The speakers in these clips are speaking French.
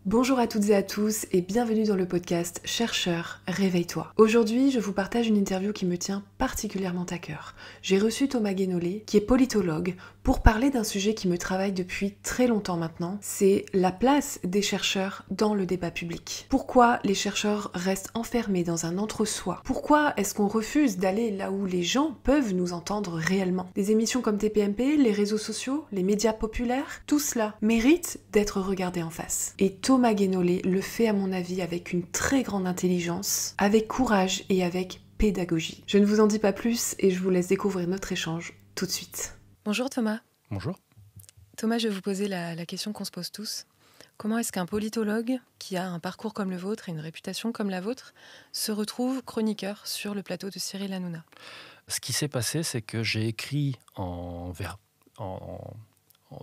Bonjour à toutes et à tous et bienvenue dans le podcast Chercheur, réveille-toi. Aujourd'hui, je vous partage une interview qui me tient particulièrement à cœur. J'ai reçu Thomas Guénolé, qui est politologue, pour parler d'un sujet qui me travaille depuis très longtemps maintenant, c'est la place des chercheurs dans le débat public. Pourquoi les chercheurs restent enfermés dans un entre-soi? Pourquoi est-ce qu'on refuse d'aller là où les gens peuvent nous entendre réellement? Des émissions comme TPMP, les réseaux sociaux, les médias populaires, tout cela mérite d'être regardé en face. Et Thomas Guénolé le fait à mon avis avec une très grande intelligence, avec courage et avec pédagogie. Je ne vous en dis pas plus et je vous laisse découvrir notre échange tout de suite. Bonjour Thomas. Bonjour. Thomas, je vais vous poser la question qu'on se pose tous. Comment est-ce qu'un politologue qui a un parcours comme le vôtre et une réputation comme la vôtre se retrouve chroniqueur sur le plateau de Cyril Hanouna? Ce qui s'est passé, c'est que j'ai écrit en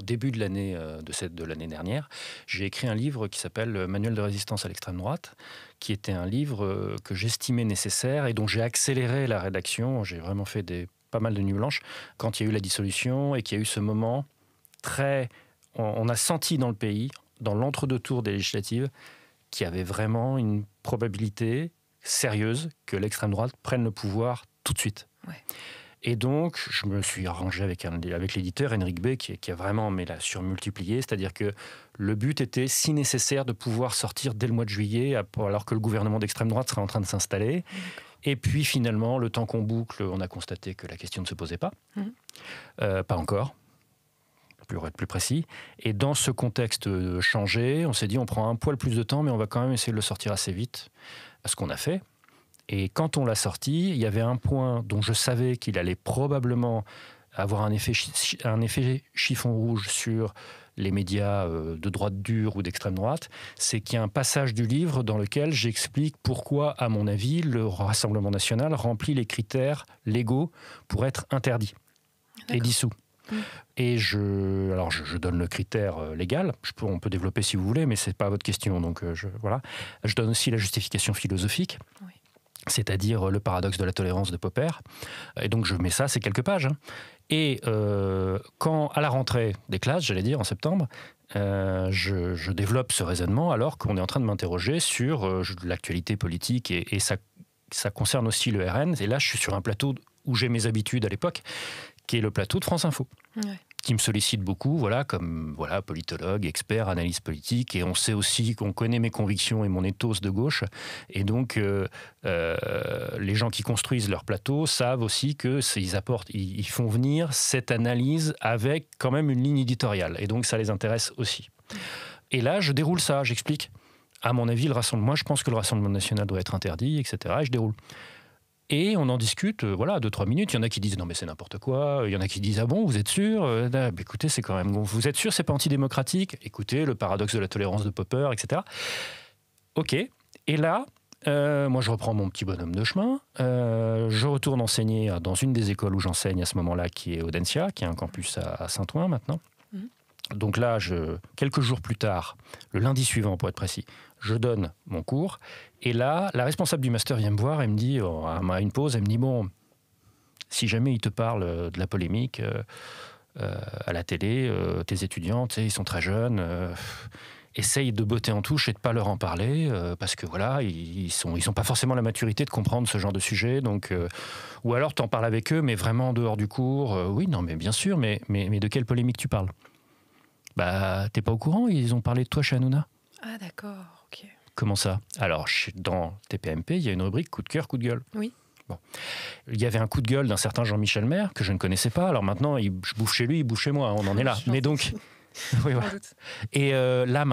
début de l'année de l'année dernière, j'ai écrit un livre qui s'appelle Manuel de résistance à l'extrême droite, qui était un livre que j'estimais nécessaire et dont j'ai accéléré la rédaction. J'ai vraiment fait pas mal de nuits blanches quand il y a eu la dissolution et qu'il y a eu ce moment on a senti dans le pays, dans l'entre-deux tours des législatives, qu'il y avait vraiment une probabilité sérieuse que l'extrême droite prenne le pouvoir tout de suite. Ouais. Et donc, je me suis arrangé avec l'éditeur, Henrik B, qui a vraiment surmultiplié. C'est-à-dire que le but était, si nécessaire, de pouvoir sortir dès le mois de juillet, alors que le gouvernement d'extrême droite serait en train de s'installer. Et puis, finalement, le temps qu'on boucle, on a constaté que la question ne se posait pas. Pas encore, pour être plus précis. Et dans ce contexte changé, on s'est dit, on prend un poil plus de temps, mais on va quand même essayer de le sortir assez vite. Ce qu'on a fait. Et quand on l'a sorti, il y avait un point dont je savais qu'il allait probablement avoir un effet chiffon rouge sur les médias de droite dure ou d'extrême droite, c'est qu'il y a un passage du livre dans lequel j'explique pourquoi, à mon avis, le Rassemblement national remplit les critères légaux pour être interdit et dissous. Et je donne le critère légal, on peut développer si vous voulez, mais ce n'est pas votre question, donc voilà. Je donne aussi la justification philosophique. Oui. C'est-à-dire le paradoxe de la tolérance de Popper. Et donc je mets ça, c'est quelques pages. Et quand, à la rentrée des classes, j'allais dire, en septembre, je développe ce raisonnement alors qu'on est en train de m'interroger sur l'actualité politique et ça concerne aussi le RN. Et là, je suis sur un plateau où j'ai mes habitudes à l'époque, qui est le plateau de France Info. Ouais. Qui me sollicite beaucoup, comme politologue, expert, analyse politique, et on sait aussi qu'on connaît mes convictions et mon ethos de gauche, et donc les gens qui construisent leur plateau savent aussi ils font venir cette analyse avec quand même une ligne éditoriale, et donc ça les intéresse aussi. Et là, je déroule ça, j'explique. À mon avis, moi je pense que le Rassemblement national doit être interdit, etc., et je déroule. Et on en discute, 2-3 minutes. Il y en a qui disent non mais c'est n'importe quoi. Il y en a qui disent ah bon, vous êtes sûr? Écoutez, c'est quand même. Vous êtes sûr, c'est pas antidémocratique? Écoutez, le paradoxe de la tolérance de Popper, etc. Ok. Et là, moi je reprends mon petit bonhomme de chemin. Je retourne enseigner dans une des écoles où j'enseigne à ce moment-là, qui est Audencia, qui est un campus à Saint-Ouen maintenant. Donc là, quelques jours plus tard, le lundi suivant pour être précis, je donne mon cours. Et là, la responsable du master vient me voir et me dit, à une pause, elle me dit, bon, si jamais il te parle de la polémique à la télé, tes étudiants, ils sont très jeunes, essaye de botter en touche et de ne pas leur en parler, parce que voilà, ils sont pas forcément la maturité de comprendre ce genre de sujet. Donc, ou alors, tu en parles avec eux, mais vraiment en dehors du cours. Oui, non, mais bien sûr, mais de quelle polémique tu parles? T'es pas au courant? Ils ont parlé de toi chez Hanouna. Ah d'accord, ok. Comment ça? Alors, dans TPMP, il y a une rubrique coup de cœur, coup de gueule. Oui. Bon. Il y avait un coup de gueule d'un certain Jean-Michel Maire, que je ne connaissais pas. Alors maintenant, je bouffe chez lui, il bouffe chez moi. On en est là. Mais donc... oui, voilà. Et là,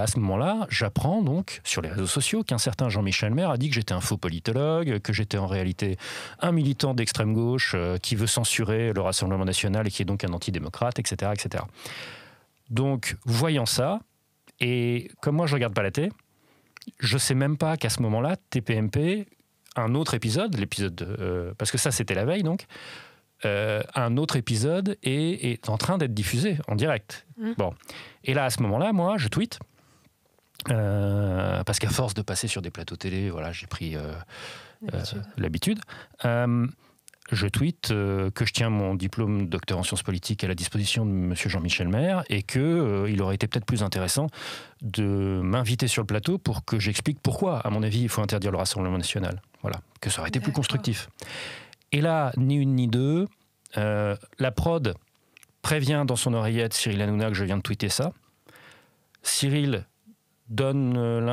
à ce moment-là, j'apprends donc sur les réseaux sociaux qu'un certain Jean-Michel Maire a dit que j'étais un faux politologue, que j'étais en réalité un militant d'extrême gauche qui veut censurer le Rassemblement national et qui est donc un antidémocrate, etc., etc. Donc, voyant ça, et comme moi je regarde pas la télé, je sais même pas qu'à ce moment-là, TPMP, un autre épisode, parce que ça c'était la veille donc, un autre épisode est en train d'être diffusé en direct. Bon. Et là, à ce moment-là, moi, je tweete, parce qu'à force de passer sur des plateaux télé, voilà, j'ai pris l'habitude. je tweete que je tiens mon diplôme de docteur en sciences politiques à la disposition de M. Jean-Michel Maire et qu'il aurait été peut-être plus intéressant de m'inviter sur le plateau pour que j'explique pourquoi, à mon avis, il faut interdire le Rassemblement national. Voilà, que ça aurait été plus constructif. Et là, ni une ni deux, la prod prévient dans son oreillette Cyril Hanouna que je viens de tweeter ça. Cyril donne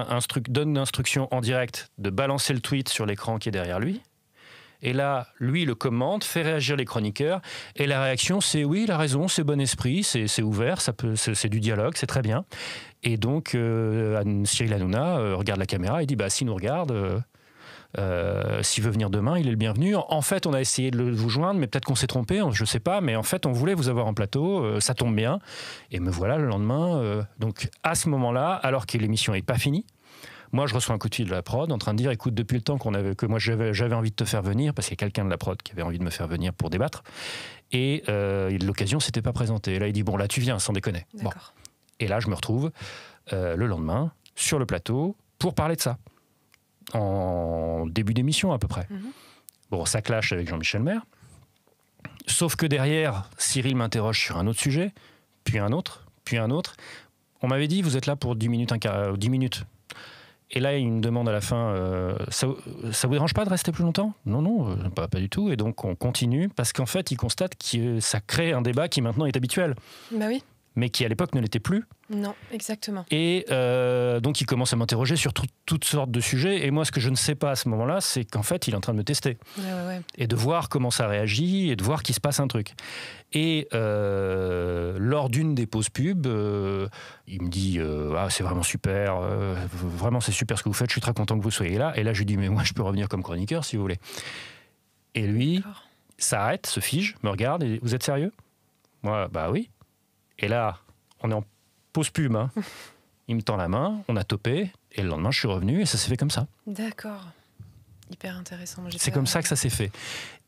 l'instruction en direct de balancer le tweet sur l'écran qui est derrière lui. Et là, lui le commente, fait réagir les chroniqueurs. Et la réaction, c'est oui, il a raison, c'est bon esprit, c'est ouvert, c'est du dialogue, c'est très bien. Et donc, Cyril Hanouna regarde la caméra et dit s'il nous regarde, s'il veut venir demain, il est le bienvenu. En fait, on a essayé de vous joindre, mais peut-être qu'on s'est trompé, je ne sais pas. Mais en fait, on voulait vous avoir en plateau, ça tombe bien. Et me voilà le lendemain. Donc, à ce moment-là, alors que l'émission n'est pas finie, moi, je reçois un coup de fil de la prod en train de dire écoute, depuis le temps que moi j'avais envie de te faire venir, parce qu'il y a quelqu'un de la prod qui avait envie de me faire venir pour débattre, et l'occasion ne s'était pas présentée. Et là, il dit bon, là, tu viens, sans déconner. Bon. Et là, je me retrouve le lendemain sur le plateau pour parler de ça, en début d'émission à peu près. Bon, ça clash avec Jean-Michel Maire, sauf que derrière, Cyril m'interroge sur un autre sujet, puis un autre, puis un autre. On m'avait dit vous êtes là pour 10 minutes. Et là, il me demande à la fin, ça vous dérange pas de rester plus longtemps ? Non, pas du tout. Et donc, on continue, parce qu'en fait, il constate que ça crée un débat qui maintenant est habituel. Bah oui. Mais qui, à l'époque, ne l'était plus. Non, exactement. Et donc, il commence à m'interroger sur toutes sortes de sujets. Et moi, ce que je ne sais pas à ce moment-là, c'est qu'en fait, il est en train de me tester. Ouais. Et de voir comment ça réagit, et de voir qu'il se passe un truc. Et lors d'une des pauses pub, il me dit c'est vraiment super, vraiment c'est super ce que vous faites, je suis très content que vous soyez là. Et là, je lui dis mais moi, je peux revenir comme chroniqueur si vous voulez. Et lui s'arrête, se fige, me regarde et vous êtes sérieux ? Moi, oui. Et là, on est en pause pub. Hein. Il me tend la main, on a topé, et le lendemain, je suis revenu, et ça s'est fait comme ça. D'accord. Hyper intéressant. C'est comme ça que ça s'est fait.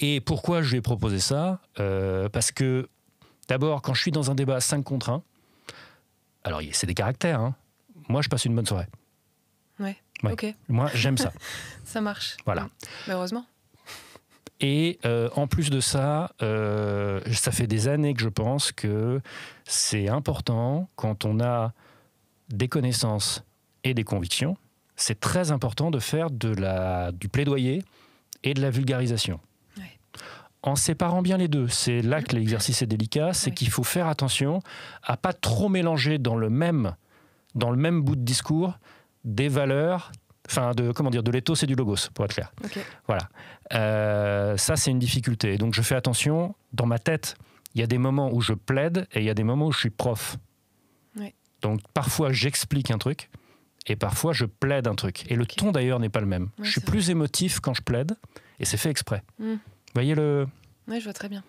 Et pourquoi je lui ai proposé ça ? Parce que, d'abord, quand je suis dans un débat 5 contre 1, alors c'est des caractères, hein. Moi, je passe une bonne soirée. Ouais. Ok. Moi, j'aime ça. Ça marche. Voilà. Heureusement. Et en plus de ça, ça fait des années que je pense que c'est important, quand on a des connaissances et des convictions, c'est très important de faire du plaidoyer et de la vulgarisation. Ouais. En séparant bien les deux. C'est là que l'exercice est délicat, c'est qu'il faut faire attention à pas trop mélanger dans le même bout de discours des valeurs, de l'éthos et du logos, pour être clair. Okay. Voilà. Ça, c'est une difficulté. Donc, je fais attention. Dans ma tête, il y a des moments où je plaide et il y a des moments où je suis prof. Ouais. Donc, parfois, j'explique un truc et parfois, je plaide un truc. Et le ton, d'ailleurs, n'est pas le même. Je suis plus émotif quand je plaide et c'est fait exprès. Vous voyez le... Oui, je vois très bien.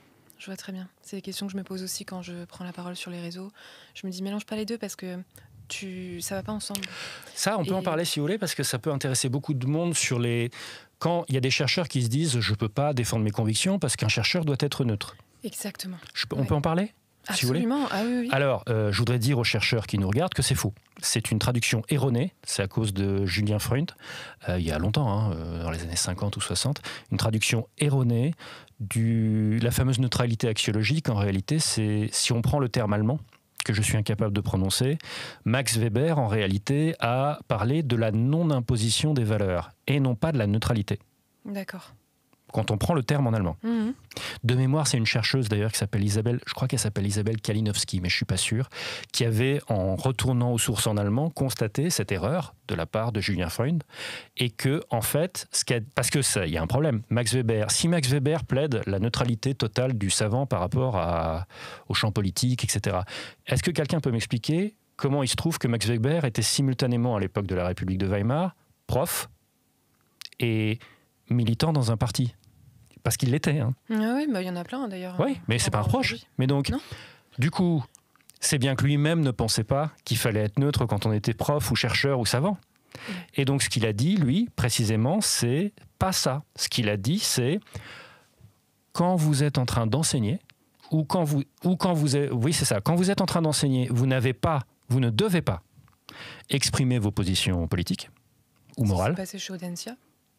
C'est des questions que je me pose aussi quand je prends la parole sur les réseaux. Je me dis, mélange pas les deux parce que ça va pas ensemble. Ça, on peut en parler si vous voulez, parce que ça peut intéresser beaucoup de monde quand il y a des chercheurs qui se disent je peux pas défendre mes convictions parce qu'un chercheur doit être neutre. Exactement. On peut en parler ? Si vous voulez. Ah oui. Alors, je voudrais dire aux chercheurs qui nous regardent que c'est faux. C'est une traduction erronée, c'est à cause de Julien Freund, il y a longtemps, dans les années 50 ou 60, une traduction erronée de la fameuse neutralité axiologique. En réalité, c'est, si on prend le terme allemand, que je suis incapable de prononcer, Max Weber, en réalité, a parlé de la non-imposition des valeurs, et non pas de la neutralité. D'accord. Quand on prend le terme en allemand. De mémoire, c'est une chercheuse d'ailleurs qui s'appelle Isabelle, je crois qu'elle s'appelle Isabelle Kalinowski, mais je ne suis pas sûr, qui avait, en retournant aux sources en allemand, constaté cette erreur de la part de Julien Freund, et que, en fait, parce que il y a un problème. Si Max Weber plaide la neutralité totale du savant par rapport au champ politique, etc., est-ce que quelqu'un peut m'expliquer comment il se trouve que Max Weber était simultanément, à l'époque de la République de Weimar, prof et militant dans un parti ? Parce qu'il l'était. Hein. Ah oui, y en a plein d'ailleurs. Oui, mais c'est pas un proche. Mais donc, du coup, c'est bien que lui-même ne pensait pas qu'il fallait être neutre quand on était prof ou chercheur ou savant. Et donc, ce qu'il a dit, lui, précisément, c'est pas ça. Ce qu'il a dit, c'est quand vous êtes en train d'enseigner, quand vous êtes en train d'enseigner, vous ne devez pas exprimer vos positions politiques ou morales. C'est passé chez Audencia.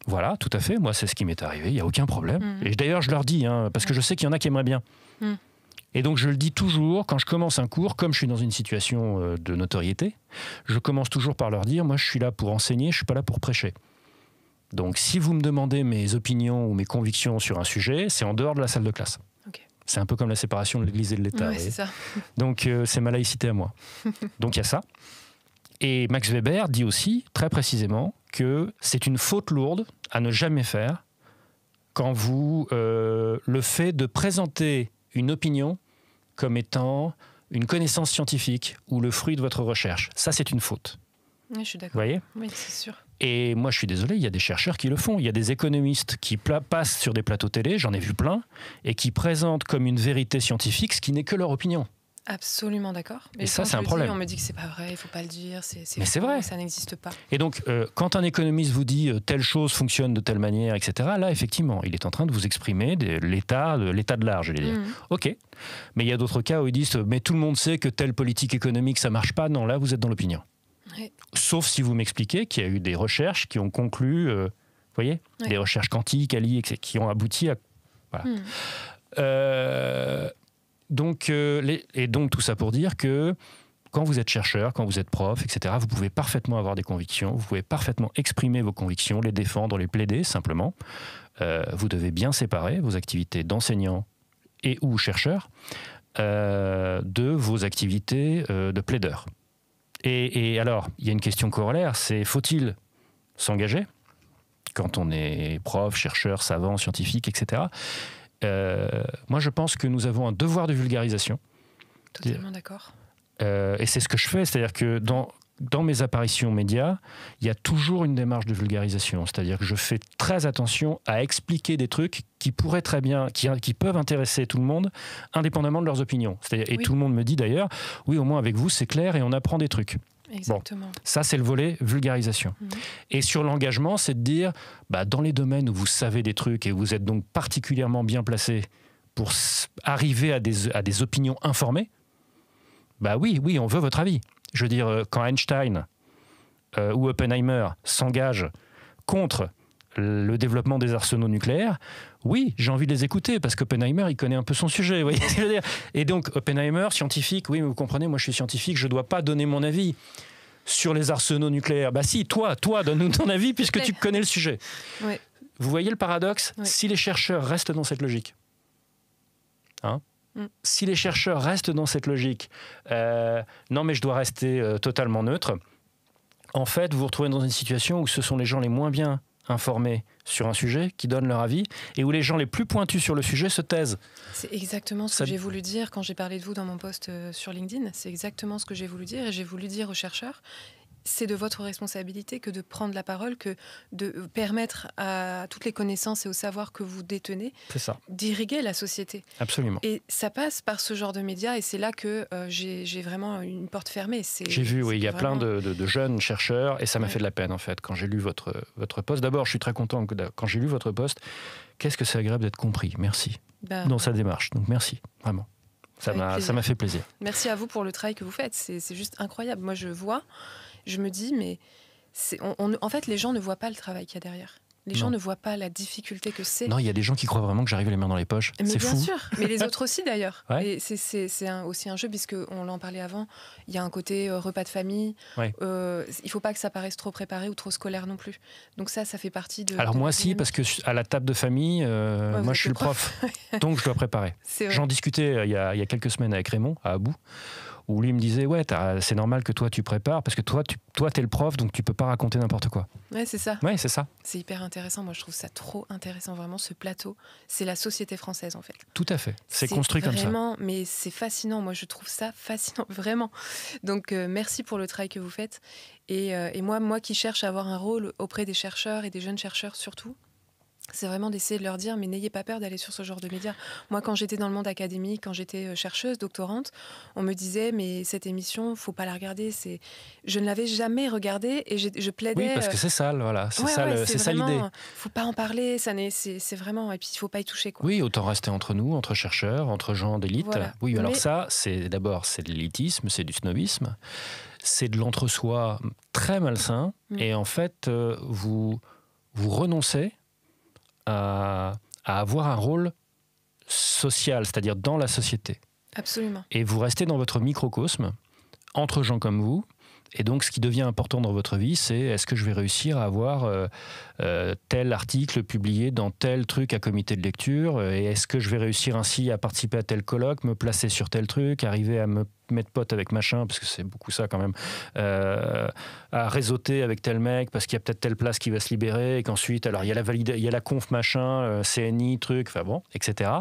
Voilà, tout à fait. Moi, c'est ce qui m'est arrivé. Il n'y a aucun problème. Et d'ailleurs, je leur dis, parce que je sais qu'il y en a qui aimeraient bien. Et donc, je le dis toujours, quand je commence un cours, comme je suis dans une situation de notoriété, je commence toujours par leur dire, moi, je suis là pour enseigner, je ne suis pas là pour prêcher. Donc, si vous me demandez mes opinions ou mes convictions sur un sujet, c'est en dehors de la salle de classe. Okay. C'est un peu comme la séparation de l'Église et de l'État. Ouais, c'est ça. Donc, c'est ma laïcité à moi. Donc, il y a ça. Et Max Weber dit aussi, très précisément, que c'est une faute lourde à ne jamais faire quand vous le fait de présenter une opinion comme étant une connaissance scientifique ou le fruit de votre recherche. Ça, c'est une faute. Oui, je suis d'accord. Vous voyez ? Oui, c'est sûr. Et moi, je suis désolé, il y a des chercheurs qui le font. Il y a des économistes qui passent sur des plateaux télé, j'en ai vu plein, et qui présentent comme une vérité scientifique ce qui n'est que leur opinion. Absolument d'accord. Et ça, c'est un problème. On me dit que c'est pas vrai, il ne faut pas le dire. Mais c'est vrai. Ça n'existe pas. Et donc, quand un économiste vous dit telle chose fonctionne de telle manière, etc., là, effectivement, il est en train de vous exprimer l'état de l'art, je vais dire. OK. Mais il y a d'autres cas où ils disent mais tout le monde sait que telle politique économique, ça ne marche pas. Non, là, vous êtes dans l'opinion. Oui. Sauf si vous m'expliquez qu'il y a eu des recherches qui ont conclu, vous voyez, des recherches quantiques, Ali, qui ont abouti à... Voilà. Donc, donc, tout ça pour dire que quand vous êtes chercheur, quand vous êtes prof, etc., vous pouvez parfaitement avoir des convictions, vous pouvez parfaitement exprimer vos convictions, les défendre, les plaider, simplement. Vous devez bien séparer vos activités d'enseignant et ou chercheur de vos activités de plaideur. Et alors, il y a une question corollaire, c'est faut-il s'engager quand on est prof, chercheur, savant, scientifique, etc. Moi, je pense que nous avons un devoir de vulgarisation. Totalement d'accord. Et c'est ce que je fais, c'est-à-dire que dans mes apparitions médias, il y a toujours une démarche de vulgarisation. C'est-à-dire que je fais très attention à expliquer des trucs qui pourraient très bien, qui peuvent intéresser tout le monde, indépendamment de leurs opinions. Et tout le monde me dit d'ailleurs, oui, au moins avec vous, c'est clair et on apprend des trucs. Exactement. Bon, ça, c'est le volet vulgarisation. Et sur l'engagement, c'est de dire, dans les domaines où vous savez des trucs et vous êtes donc particulièrement bien placé pour arriver à des opinions informées, oui, on veut votre avis. Je veux dire, quand Einstein ou Oppenheimer s'engagent contre le développement des arsenaux nucléaires, oui, j'ai envie de les écouter parce qu'Oppenheimer, il connaît un peu son sujet. Vous voyez ce que je veux dire ? Et donc, Oppenheimer, scientifique, oui, mais vous comprenez, moi je suis scientifique, je ne dois pas donner mon avis sur les arsenaux nucléaires. Si, toi, donne-nous ton avis puisque tu connais le sujet. Oui. Vous voyez le paradoxe ? Si les chercheurs restent dans cette logique, si les chercheurs restent dans cette logique, non mais je dois rester totalement neutre, en fait, vous vous retrouvez dans une situation où ce sont les gens les moins bien informés sur un sujet qui donnent leur avis et où les gens les plus pointus sur le sujet se taisent. C'est exactement ce que j'ai voulu dire quand j'ai parlé de vous dans mon post sur LinkedIn. C'est exactement ce que j'ai voulu dire et j'ai voulu dire aux chercheurs. C'est de votre responsabilité que de prendre la parole, que de permettre à toutes les connaissances et au savoir que vous détenez d'irriguer la société. Absolument. Et ça passe par ce genre de médias et c'est là que j'ai vraiment une porte fermée. J'ai vu, oui, il y a plein de jeunes chercheurs et ça m'a fait de la peine en fait quand j'ai lu votre post. D'abord, je suis très content quand j'ai lu votre post. Qu'est-ce que c'est agréable d'être compris. Merci dans sa démarche. Donc merci, vraiment. Ça m'a fait plaisir. Merci à vous pour le travail que vous faites. C'est juste incroyable. Moi, je me dis, mais en fait, les gens ne voient pas le travail qu'il y a derrière. Les gens ne voient pas la difficulté que c'est. Non, il y a des gens qui croient vraiment que j'arrive les mains dans les poches. C'est fou. Bien sûr, mais les autres aussi d'ailleurs. Et c'est aussi un jeu, puisqu'on en parlait avant. Il y a un côté repas de famille. Il ne faut pas que ça paraisse trop préparé ou trop scolaire non plus. Donc ça fait partie de... Alors moi si, parce qu'à la table de famille, moi je suis le prof. Donc je dois préparer. J'en discutais il y a quelques semaines avec Raymond, à Abou, où lui me disait c'est normal que toi tu prépares parce que toi t'es le prof donc tu peux pas raconter n'importe quoi. Ouais, c'est ça. Ouais, c'est ça. C'est hyper intéressant. Moi je trouve ça trop intéressant vraiment ce plateau. C'est la société française en fait. Tout à fait. C'est construit comme ça. Vraiment, mais c'est fascinant. Moi je trouve ça fascinant vraiment. Donc merci pour le travail que vous faites. Et moi qui cherche à avoir un rôle auprès des chercheurs et des jeunes chercheurs surtout. C'est vraiment d'essayer de leur dire, mais n'ayez pas peur d'aller sur ce genre de médias. Moi, quand j'étais dans le monde académique, quand j'étais chercheuse, doctorante, on me disait, mais cette émission, faut pas la regarder. Je ne l'avais jamais regardée et je plaidais... Oui, parce que c'est sale, voilà. C'est ça l'idée. Faut pas en parler, c'est vraiment... Et puis, il faut pas y toucher, quoi. Oui, autant rester entre nous, entre chercheurs, entre gens d'élite. Voilà. Oui, alors ça, c'est de l'élitisme, c'est du snobisme, c'est de l'entre-soi très malsain. Et en fait, vous vous renoncez à avoir un rôle social, c'est-à-dire dans la société. Absolument. Et vous restez dans votre microcosme, entre gens comme vous. Et donc, ce qui devient important dans votre vie, c'est est-ce que je vais réussir à avoir tel article publié dans tel truc à comité de lecture, et est-ce que je vais réussir ainsi à participer à tel colloque, me placer sur tel truc, arriver à me mettre pote avec machin, parce que c'est beaucoup ça quand même, à réseauter avec tel mec, parce qu'il y a peut-être telle place qui va se libérer, et qu'ensuite, alors il y a il y a la conf machin, CNI, truc, enfin bon, etc.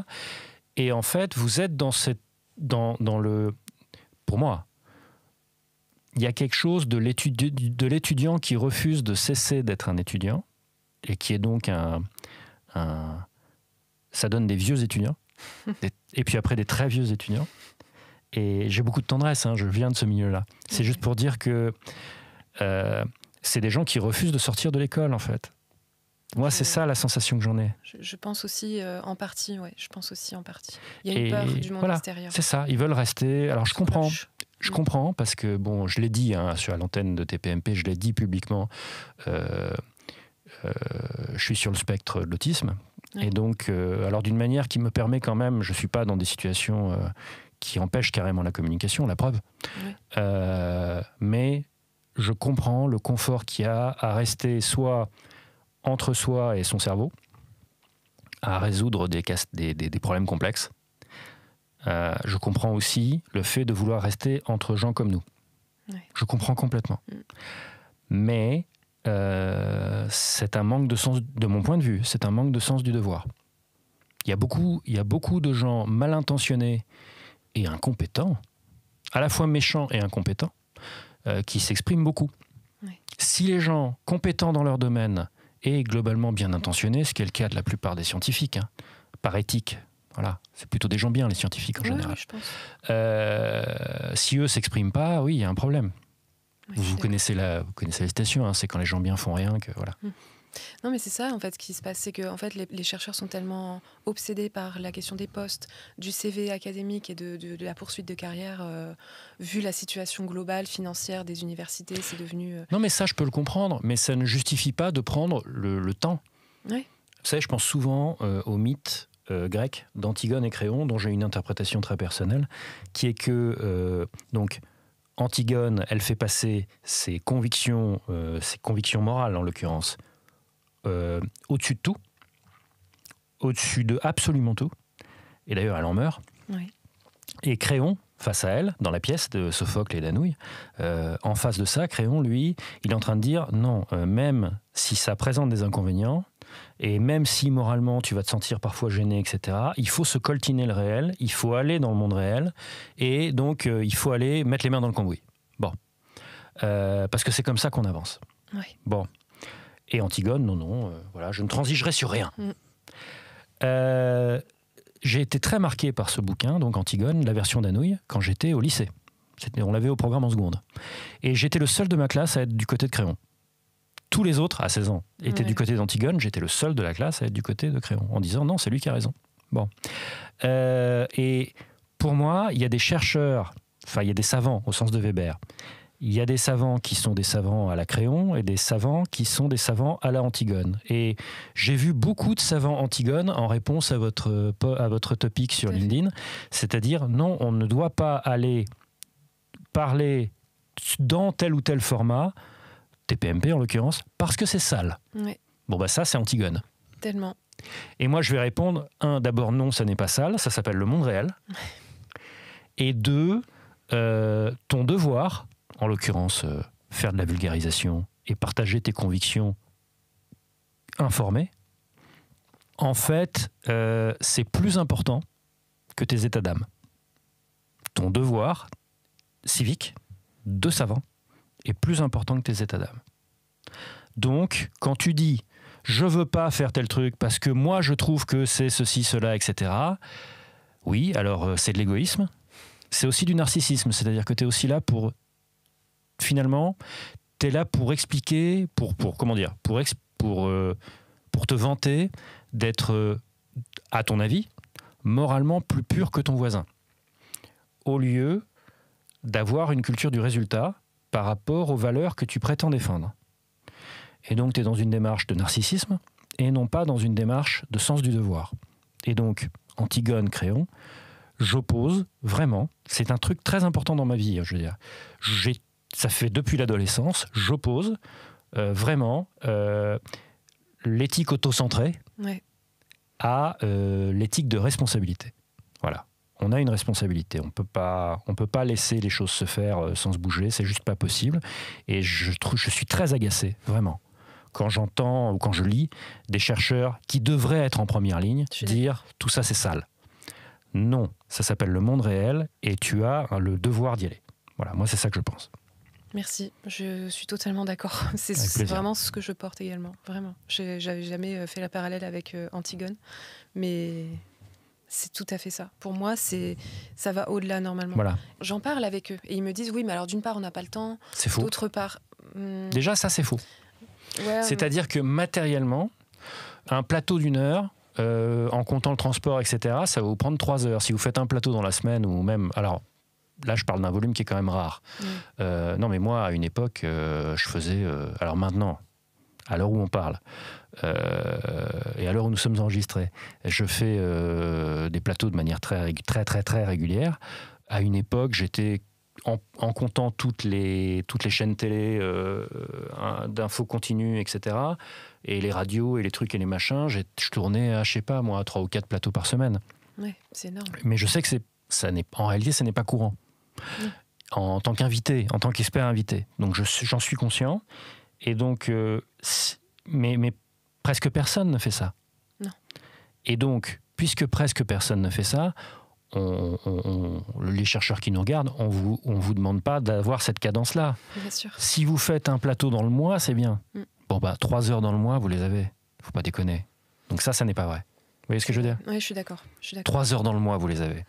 Et en fait, vous êtes dans le... Pour moi, il y a quelque chose de l'étudiant qui refuse de cesser d'être un étudiant et qui est donc ça donne des vieux étudiants et puis après des très vieux étudiants. Et j'ai beaucoup de tendresse, hein, je viens de ce milieu-là. C'est juste pour dire que c'est des gens qui refusent de sortir de l'école, en fait. Moi, c'est ça la sensation que j'en ai. Je pense aussi en partie, ouais. Je pense aussi en partie. Il y a une peur du monde extérieur. C'est ça, ils veulent rester. Alors, je comprends. Je comprends parce que, bon, je l'ai dit à l'antenne de TPMP, je l'ai dit publiquement, je suis sur le spectre de l'autisme. Oui. Et donc, alors d'une manière qui me permet quand même, je ne suis pas dans des situations qui empêchent carrément la communication, la preuve. Oui. Mais je comprends le confort qu'il y a à rester soit entre soi et son cerveau, à résoudre des problèmes complexes. Je comprends aussi le fait de vouloir rester entre gens comme nous. Ouais. Je comprends complètement. Mais c'est un manque de sens, de mon point de vue, c'est un manque de sens du devoir. Il y a beaucoup de gens mal intentionnés et incompétents, à la fois méchants et incompétents, qui s'expriment beaucoup. Ouais. Si les gens compétents dans leur domaine et globalement bien intentionnés, ce qui est le cas de la plupart des scientifiques, hein, par éthique, voilà, c'est plutôt des gens bien, les scientifiques en général. Oui, je pense. Si eux ne s'expriment pas, oui, il y a un problème. Oui, vous connaissez la citation, hein, c'est quand les gens bien font rien que voilà. Non, mais c'est ça, en fait, ce qui se passe, c'est que en fait, les chercheurs sont tellement obsédés par la question des postes, du CV académique et de la poursuite de carrière, vu la situation globale, financière des universités, c'est devenu... Non, mais ça, je peux le comprendre, mais ça ne justifie pas de prendre le temps. Oui. Vous savez, je pense souvent au mythe grec d'Antigone et Créon, dont j'ai une interprétation très personnelle, qui est que donc Antigone, elle fait passer ses convictions morales en l'occurrence, au-dessus de tout, au-dessus de absolument tout, et d'ailleurs elle en meurt. Oui. Et Créon, face à elle, dans la pièce de Sophocle et d'Anouilh, en face de ça, Créon, lui, il est en train de dire non, même si ça présente des inconvénients, et même si moralement tu vas te sentir parfois gêné, etc., il faut se coltiner le réel, il faut aller dans le monde réel, et donc il faut aller mettre les mains dans le cambouis. Bon. Parce que c'est comme ça qu'on avance. Oui. Bon. Et Antigone, non, voilà, je ne transigerai sur rien. J'ai été très marqué par ce bouquin, donc Antigone, la version d'Anouilh, quand j'étais au lycée. On l'avait au programme en seconde. Et j'étais le seul de ma classe à être du côté de Créon. Tous les autres, à 16 ans, étaient du côté d'Antigone. J'étais le seul de la classe à être du côté de Créon, en disant non, c'est lui qui a raison. Bon. Et pour moi, il y a des chercheurs, enfin, il y a des savants au sens de Weber. Il y a des savants qui sont des savants à la Créon et des savants qui sont des savants à la Antigone. Et j'ai vu beaucoup de savants Antigone en réponse à votre topic sur LinkedIn. C'est-à-dire, non, on ne doit pas aller parler dans tel ou tel format, TPMP en l'occurrence, parce que c'est sale. Oui. Bon, bah ça, c'est Antigone. Tellement. Et moi, je vais répondre, d'abord, non, ça n'est pas sale, ça s'appelle le monde réel. Et deux, ton devoir, en l'occurrence, faire de la vulgarisation et partager tes convictions informées, en fait, c'est plus important que tes états d'âme. Ton devoir civique de savant est plus important que tes états d'âme. Donc, quand tu dis « je veux pas faire tel truc parce que moi je trouve que c'est ceci, cela, etc. » Oui, alors c'est de l'égoïsme. C'est aussi du narcissisme, c'est-à-dire que tu es aussi là pour... Finalement, tu es là pour expliquer, pour te vanter d'être, à ton avis, moralement plus pur que ton voisin. Au lieu d'avoir une culture du résultat par rapport aux valeurs que tu prétends défendre. Et donc, tu es dans une démarche de narcissisme et non pas dans une démarche de sens du devoir. Et donc, Antigone, Créon, j'oppose vraiment, c'est un truc très important dans ma vie, je veux dire. Ça fait depuis l'adolescence, j'oppose vraiment l'éthique autocentrée à l'éthique de responsabilité. Voilà. On a une responsabilité. On peut pas laisser les choses se faire sans se bouger. C'est juste pas possible. Et je suis très agacé, vraiment, quand j'entends ou quand je lis des chercheurs qui devraient être en première ligne dire tout ça c'est sale. Non, ça s'appelle le monde réel et tu as le devoir d'y aller. Voilà, moi c'est ça que je pense. Merci, je suis totalement d'accord. C'est vraiment ce que je porte également, vraiment. J'avais jamais fait la parallèle avec Antigone, mais c'est tout à fait ça. Pour moi, ça va au-delà normalement. Voilà. J'en parle avec eux et ils me disent oui, mais alors d'une part on n'a pas le temps. C'est faux. D'autre part, déjà ça c'est faux. Ouais, c'est-à-dire que matériellement, un plateau d'1 heure, en comptant le transport, etc., ça va vous prendre 3 heures. Si vous faites un plateau dans la semaine ou même... Alors, là, je parle d'un volume qui est quand même rare. Non, mais moi, à une époque, je faisais... alors maintenant, à l'heure où on parle, et à l'heure où nous sommes enregistrés, je fais des plateaux de manière très régulière. À une époque, j'étais... En comptant toutes les chaînes télé d'infos continues, etc., et les radios et les trucs et les machins, je tournais à, je sais pas, moi, 3 ou 4 plateaux par semaine. Ouais, c'est énorme. Mais je sais que en réalité, ça n'est pas courant. En tant qu'invité, en tant qu'expert invité. Donc j'en suis conscient. Et donc, mais presque personne ne fait ça. Non. Et donc, puisque presque personne ne fait ça, les chercheurs qui nous regardent, on vous demande pas d'avoir cette cadence-là. Bien sûr. Si vous faites un plateau dans le mois, c'est bien. Bon, 3 heures dans le mois, vous les avez. Faut pas déconner. Donc ça n'est pas vrai. Vous voyez ce que je veux dire ? Oui, je suis d'accord. 3 heures dans le mois, vous les avez.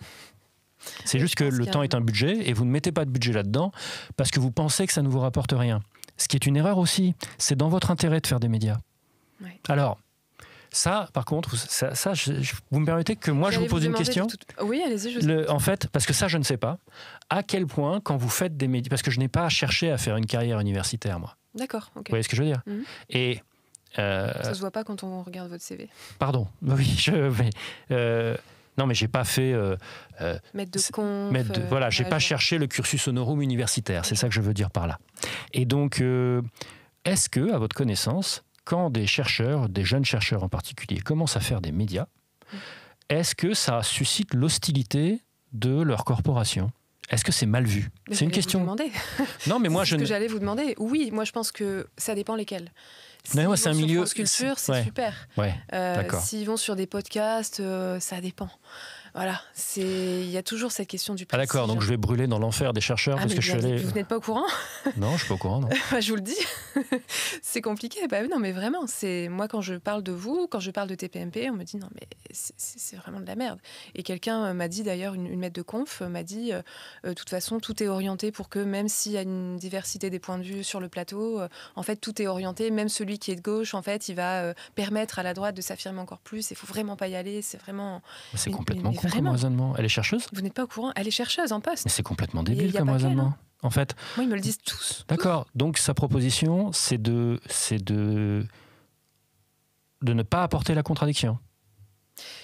C'est juste que le temps est un budget et vous ne mettez pas de budget là-dedans parce que vous pensez que ça ne vous rapporte rien. Ce qui est une erreur aussi. C'est dans votre intérêt de faire des médias. Ouais. Alors, ça, par contre, vous me permettez que moi je vous pose une question ? Oui, allez-y. En fait, parce que ça, je ne sais pas, à quel point, quand vous faites des médias, parce que je n'ai pas cherché à faire une carrière universitaire, moi. D'accord, ok. Vous voyez ce que je veux dire ? Et ça se voit pas quand on regarde votre CV. Pardon, oui, non, mais j'ai pas fait. Maître de conf. Voilà, j'ai pas cherché le cursus honorum universitaire, c'est ça que je veux dire par là. Et donc, est-ce que, à votre connaissance, quand des chercheurs, des jeunes chercheurs en particulier, commencent à faire des médias, est-ce que ça suscite l'hostilité de leur corporation ? Est-ce que c'est mal vu ? C'est une question. Vous demander. Non, mais moi c'est ce que j'allais vous demander. Oui, moi je pense que ça dépend lesquels. Mais moi, c'est un milieu. France Culture, c'est super. Ouais, d'accord. S'ils vont sur des podcasts, ça dépend. Voilà, il y a toujours cette question du prestige. Ah d'accord, donc je vais brûler dans l'enfer des chercheurs parce que je suis allé... Vous n'êtes pas au courant ? Non, je suis pas au courant, non. Je vous le dis, c'est compliqué. Non, mais vraiment, moi quand je parle de vous, quand je parle de TPMP, on me dit non, mais c'est vraiment de la merde. Et quelqu'un m'a dit d'ailleurs, une maître de conf m'a dit, de toute façon, tout est orienté pour que même s'il y a une diversité des points de vue sur le plateau, en fait, tout est orienté. Même celui qui est de gauche, en fait, il va permettre à la droite de s'affirmer encore plus. Il faut vraiment pas y aller. C'est vraiment. C'est complètement con comme raisonnement. Elle est chercheuse ? Vous n'êtes pas au courant ? Elle est chercheuse en poste. Mais c'est complètement débile comme raisonnement. En fait. Moi, ils me le disent tous. D'accord. Donc sa proposition, c'est de ne pas apporter la contradiction.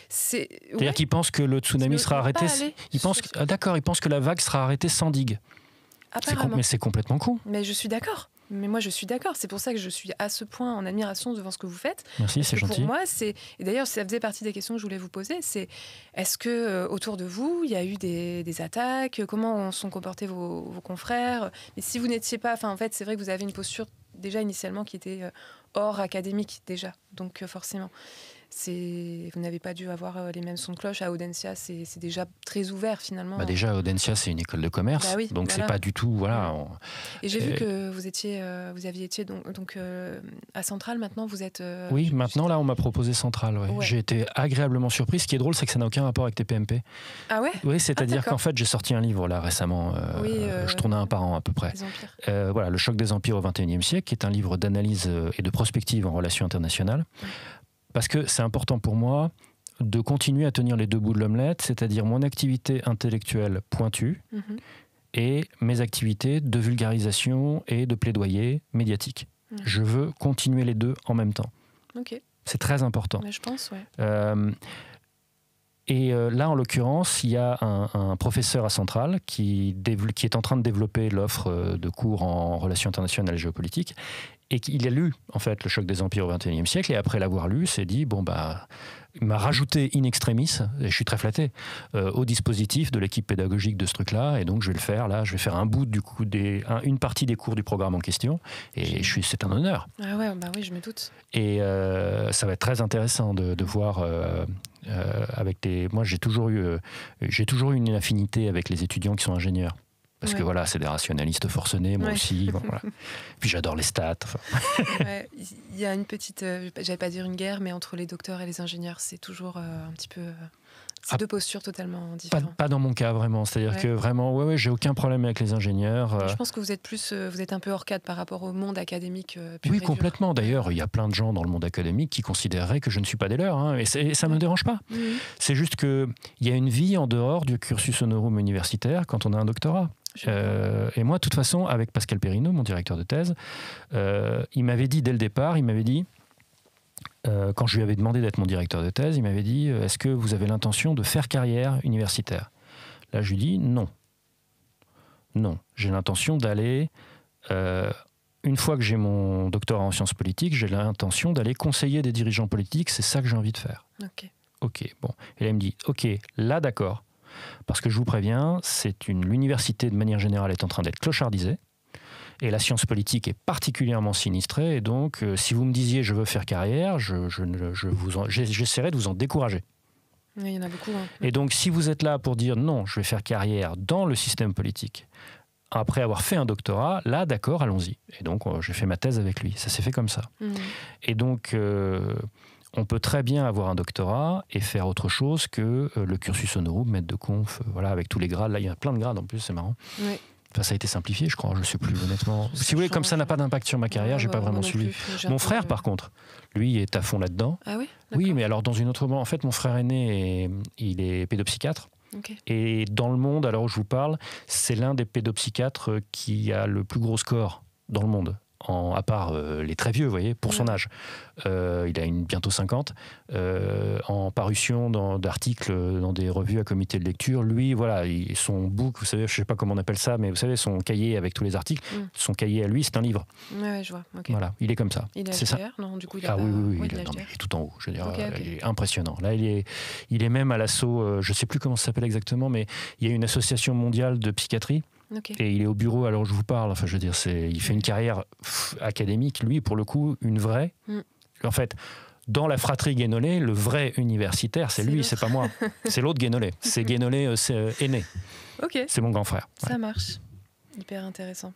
C'est-à-dire qu'il pense que le tsunami sera arrêté. Il pense que la vague sera arrêtée sans digue. Mais c'est complètement con. Mais je suis d'accord. Mais moi, je suis d'accord. C'est pour ça que je suis à ce point en admiration devant ce que vous faites. Merci, c'est gentil. Pour moi, et d'ailleurs, ça faisait partie des questions que je voulais vous poser. C'est est-ce que autour de vous, il y a eu des attaques ? Comment sont comportés vos confrères ? Mais si vous n'étiez pas, en fait, c'est vrai que vous avez une posture déjà initialement qui était hors académique déjà. Donc forcément. Vous n'avez pas dû avoir les mêmes sons de cloche. À Audencia, c'est déjà très ouvert finalement. Déjà, Audencia, c'est une école de commerce, donc c'est pas du tout... Voilà, Et j'ai vu que vous aviez été donc à Centrale, maintenant vous êtes... oui, maintenant là, on m'a proposé Centrale. Ouais. J'ai été agréablement surpris. Ce qui est drôle, c'est que ça n'a aucun rapport avec TPMP. Ah ouais ? Oui, c'est-à-dire qu'en fait, j'ai sorti un livre là récemment. Je tournais un par an à peu près. Voilà, Le choc des empires au XXIe siècle, qui est un livre d'analyse et de prospective en relations internationales. Parce que c'est important pour moi de continuer à tenir les deux bouts de l'omelette, c'est-à-dire mon activité intellectuelle pointue et mes activités de vulgarisation et de plaidoyer médiatique. Je veux continuer les deux en même temps. Ok. C'est très important. Mais je pense, ouais. Là, en l'occurrence, il y a un professeur à Centrale qui est en train de développer l'offre de cours en relations internationales et géopolitiques. Et il a lu, en fait, Le choc des empires au XXIe siècle. Et après l'avoir lu, s'est dit, il m'a rajouté in extremis, et je suis très flatté, au dispositif de l'équipe pédagogique de ce truc-là. Et donc, je vais le faire. Là, je vais faire un bout une partie des cours du programme en question. Et c'est un honneur. Ah ouais, bah oui, je me doute. Et ça va être très intéressant de voir moi, j'ai toujours eu une affinité avec les étudiants qui sont ingénieurs. Parce que voilà, c'est des rationalistes forcenés, moi aussi. Bon, voilà. Puis j'adore les stats. Ouais, il y a une petite, j'allais pas dire une guerre, mais entre les docteurs et les ingénieurs, c'est toujours un petit peu... C'est deux postures totalement différentes. Pas dans mon cas, vraiment. C'est-à-dire que vraiment, j'ai aucun problème avec les ingénieurs. Je pense que vous êtes un peu hors cadre par rapport au monde académique. Oui, complètement. D'ailleurs, il y a plein de gens dans le monde académique qui considéreraient que je ne suis pas des leurs. Hein, et ça ne me dérange pas. C'est juste qu'il y a une vie en dehors du cursus honorum universitaire quand on a un doctorat. Et moi, de toute façon, avec Pascal Perrineau, mon directeur de thèse, il m'avait dit dès le départ, quand je lui avais demandé d'être mon directeur de thèse, il m'avait dit « Est-ce que vous avez l'intention de faire carrière universitaire ?» Là, je lui dis « Non. Non, j'ai l'intention d'aller... une fois que j'ai mon doctorat en sciences politiques, j'ai l'intention d'aller conseiller des dirigeants politiques. C'est ça que j'ai envie de faire. » Ok, bon. Et là, il me dit « Ok, là, d'accord. Parce que je vous préviens, l'université, de manière générale, est en train d'être clochardisée. Et la science politique est particulièrement sinistrée. Et donc, si vous me disiez je veux faire carrière, j'essaierai de vous en décourager. Oui, il y en a beaucoup. Hein. Et donc, si vous êtes là pour dire non, je vais faire carrière dans le système politique, après avoir fait un doctorat, là, d'accord, allons-y. Et donc, j'ai fait ma thèse avec lui. Ça s'est fait comme ça. Et donc, on peut très bien avoir un doctorat et faire autre chose que le cursus honorum, maître de conf, avec tous les grades. Là, il y a plein de grades en plus, c'est marrant. Oui. Enfin, ça a été simplifié, je crois, je ne sais plus honnêtement. Si vous voulez, comme ça n'a pas d'impact sur ma carrière, j'ai pas vraiment suivi. Mon frère, par contre, lui, est à fond là-dedans. Ah oui ? Oui, mais alors dans une autre... En fait, mon frère aîné, il est pédopsychiatre. Okay. Et dans le monde, à l'heure où je vous parle, c'est l'un des pédopsychiatres qui a le plus gros score dans le monde. À part les très vieux, vous voyez, pour son âge. Il a bientôt 50. En parution d'articles dans des revues à comité de lecture, lui, voilà, son book, vous savez, je ne sais pas comment on appelle ça, mais vous savez, son cahier avec tous les articles, son cahier à lui, c'est un livre. Ouais, je vois. Okay. Voilà, il est comme ça. Il est c'est HDR, non, du coup, il oui, il est tout en haut. Je veux dire, il est impressionnant. Là, il est même à l'assaut, je ne sais plus comment ça s'appelle exactement, mais il y a une association mondiale de psychiatrie. Okay. Et il est au bureau alors je vous parle. Enfin, je veux dire, il fait une carrière académique, lui, pour le coup, une vraie. En fait, dans la fratrie Guénolé, le vrai universitaire, c'est lui, c'est pas moi. C'est l'autre Guénolé. C'est Guénolé aîné. Okay. C'est mon grand frère. Ça marche. Hyper intéressant.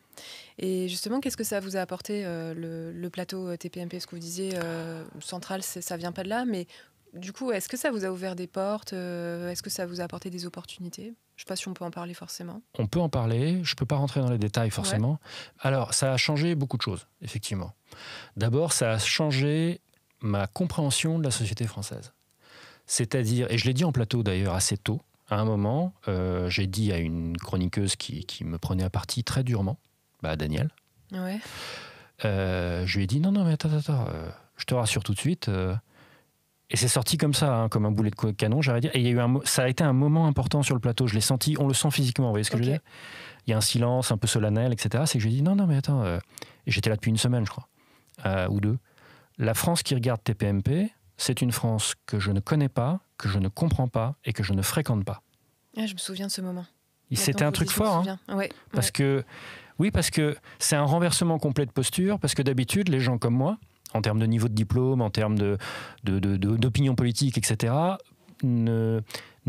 Et justement, qu'est-ce que ça vous a apporté, le plateau TPMP? Parce que vous disiez, Centrale, ça vient pas de là, mais du coup, est-ce que ça vous a ouvert des portes? Est-ce que ça vous a apporté des opportunités? Je ne sais pas si on peut en parler forcément. On peut en parler, je ne peux pas rentrer dans les détails forcément. Ouais. Alors, ça a changé beaucoup de choses, effectivement. D'abord, ça a changé ma compréhension de la société française. C'est-à-dire, et je l'ai dit en plateau d'ailleurs assez tôt, à un moment, j'ai dit à une chroniqueuse qui me prenait à partie très durement, Daniel. Ouais. Je lui ai dit, non, mais attends, je te rassure tout de suite... Et c'est sorti comme ça, comme un boulet de canon, j'allais dire. Et ça a été un moment important sur le plateau. Je l'ai senti, on le sent physiquement, vous voyez ce que je veux dire? Il y a un silence un peu solennel, etc. C'est que je lui ai dit, non, mais attends. Et j'étais là depuis une semaine, je crois, ou deux. La France qui regarde TPMP, c'est une France que je ne connais pas, que je ne comprends pas et que je ne fréquente pas. Ah, je me souviens de ce moment. C'était un truc fort, hein. Ouais, parce que c'est un renversement complet de posture, parce que d'habitude, les gens comme moi, en termes de niveau de diplôme, en termes d'opinion politique, etc., ne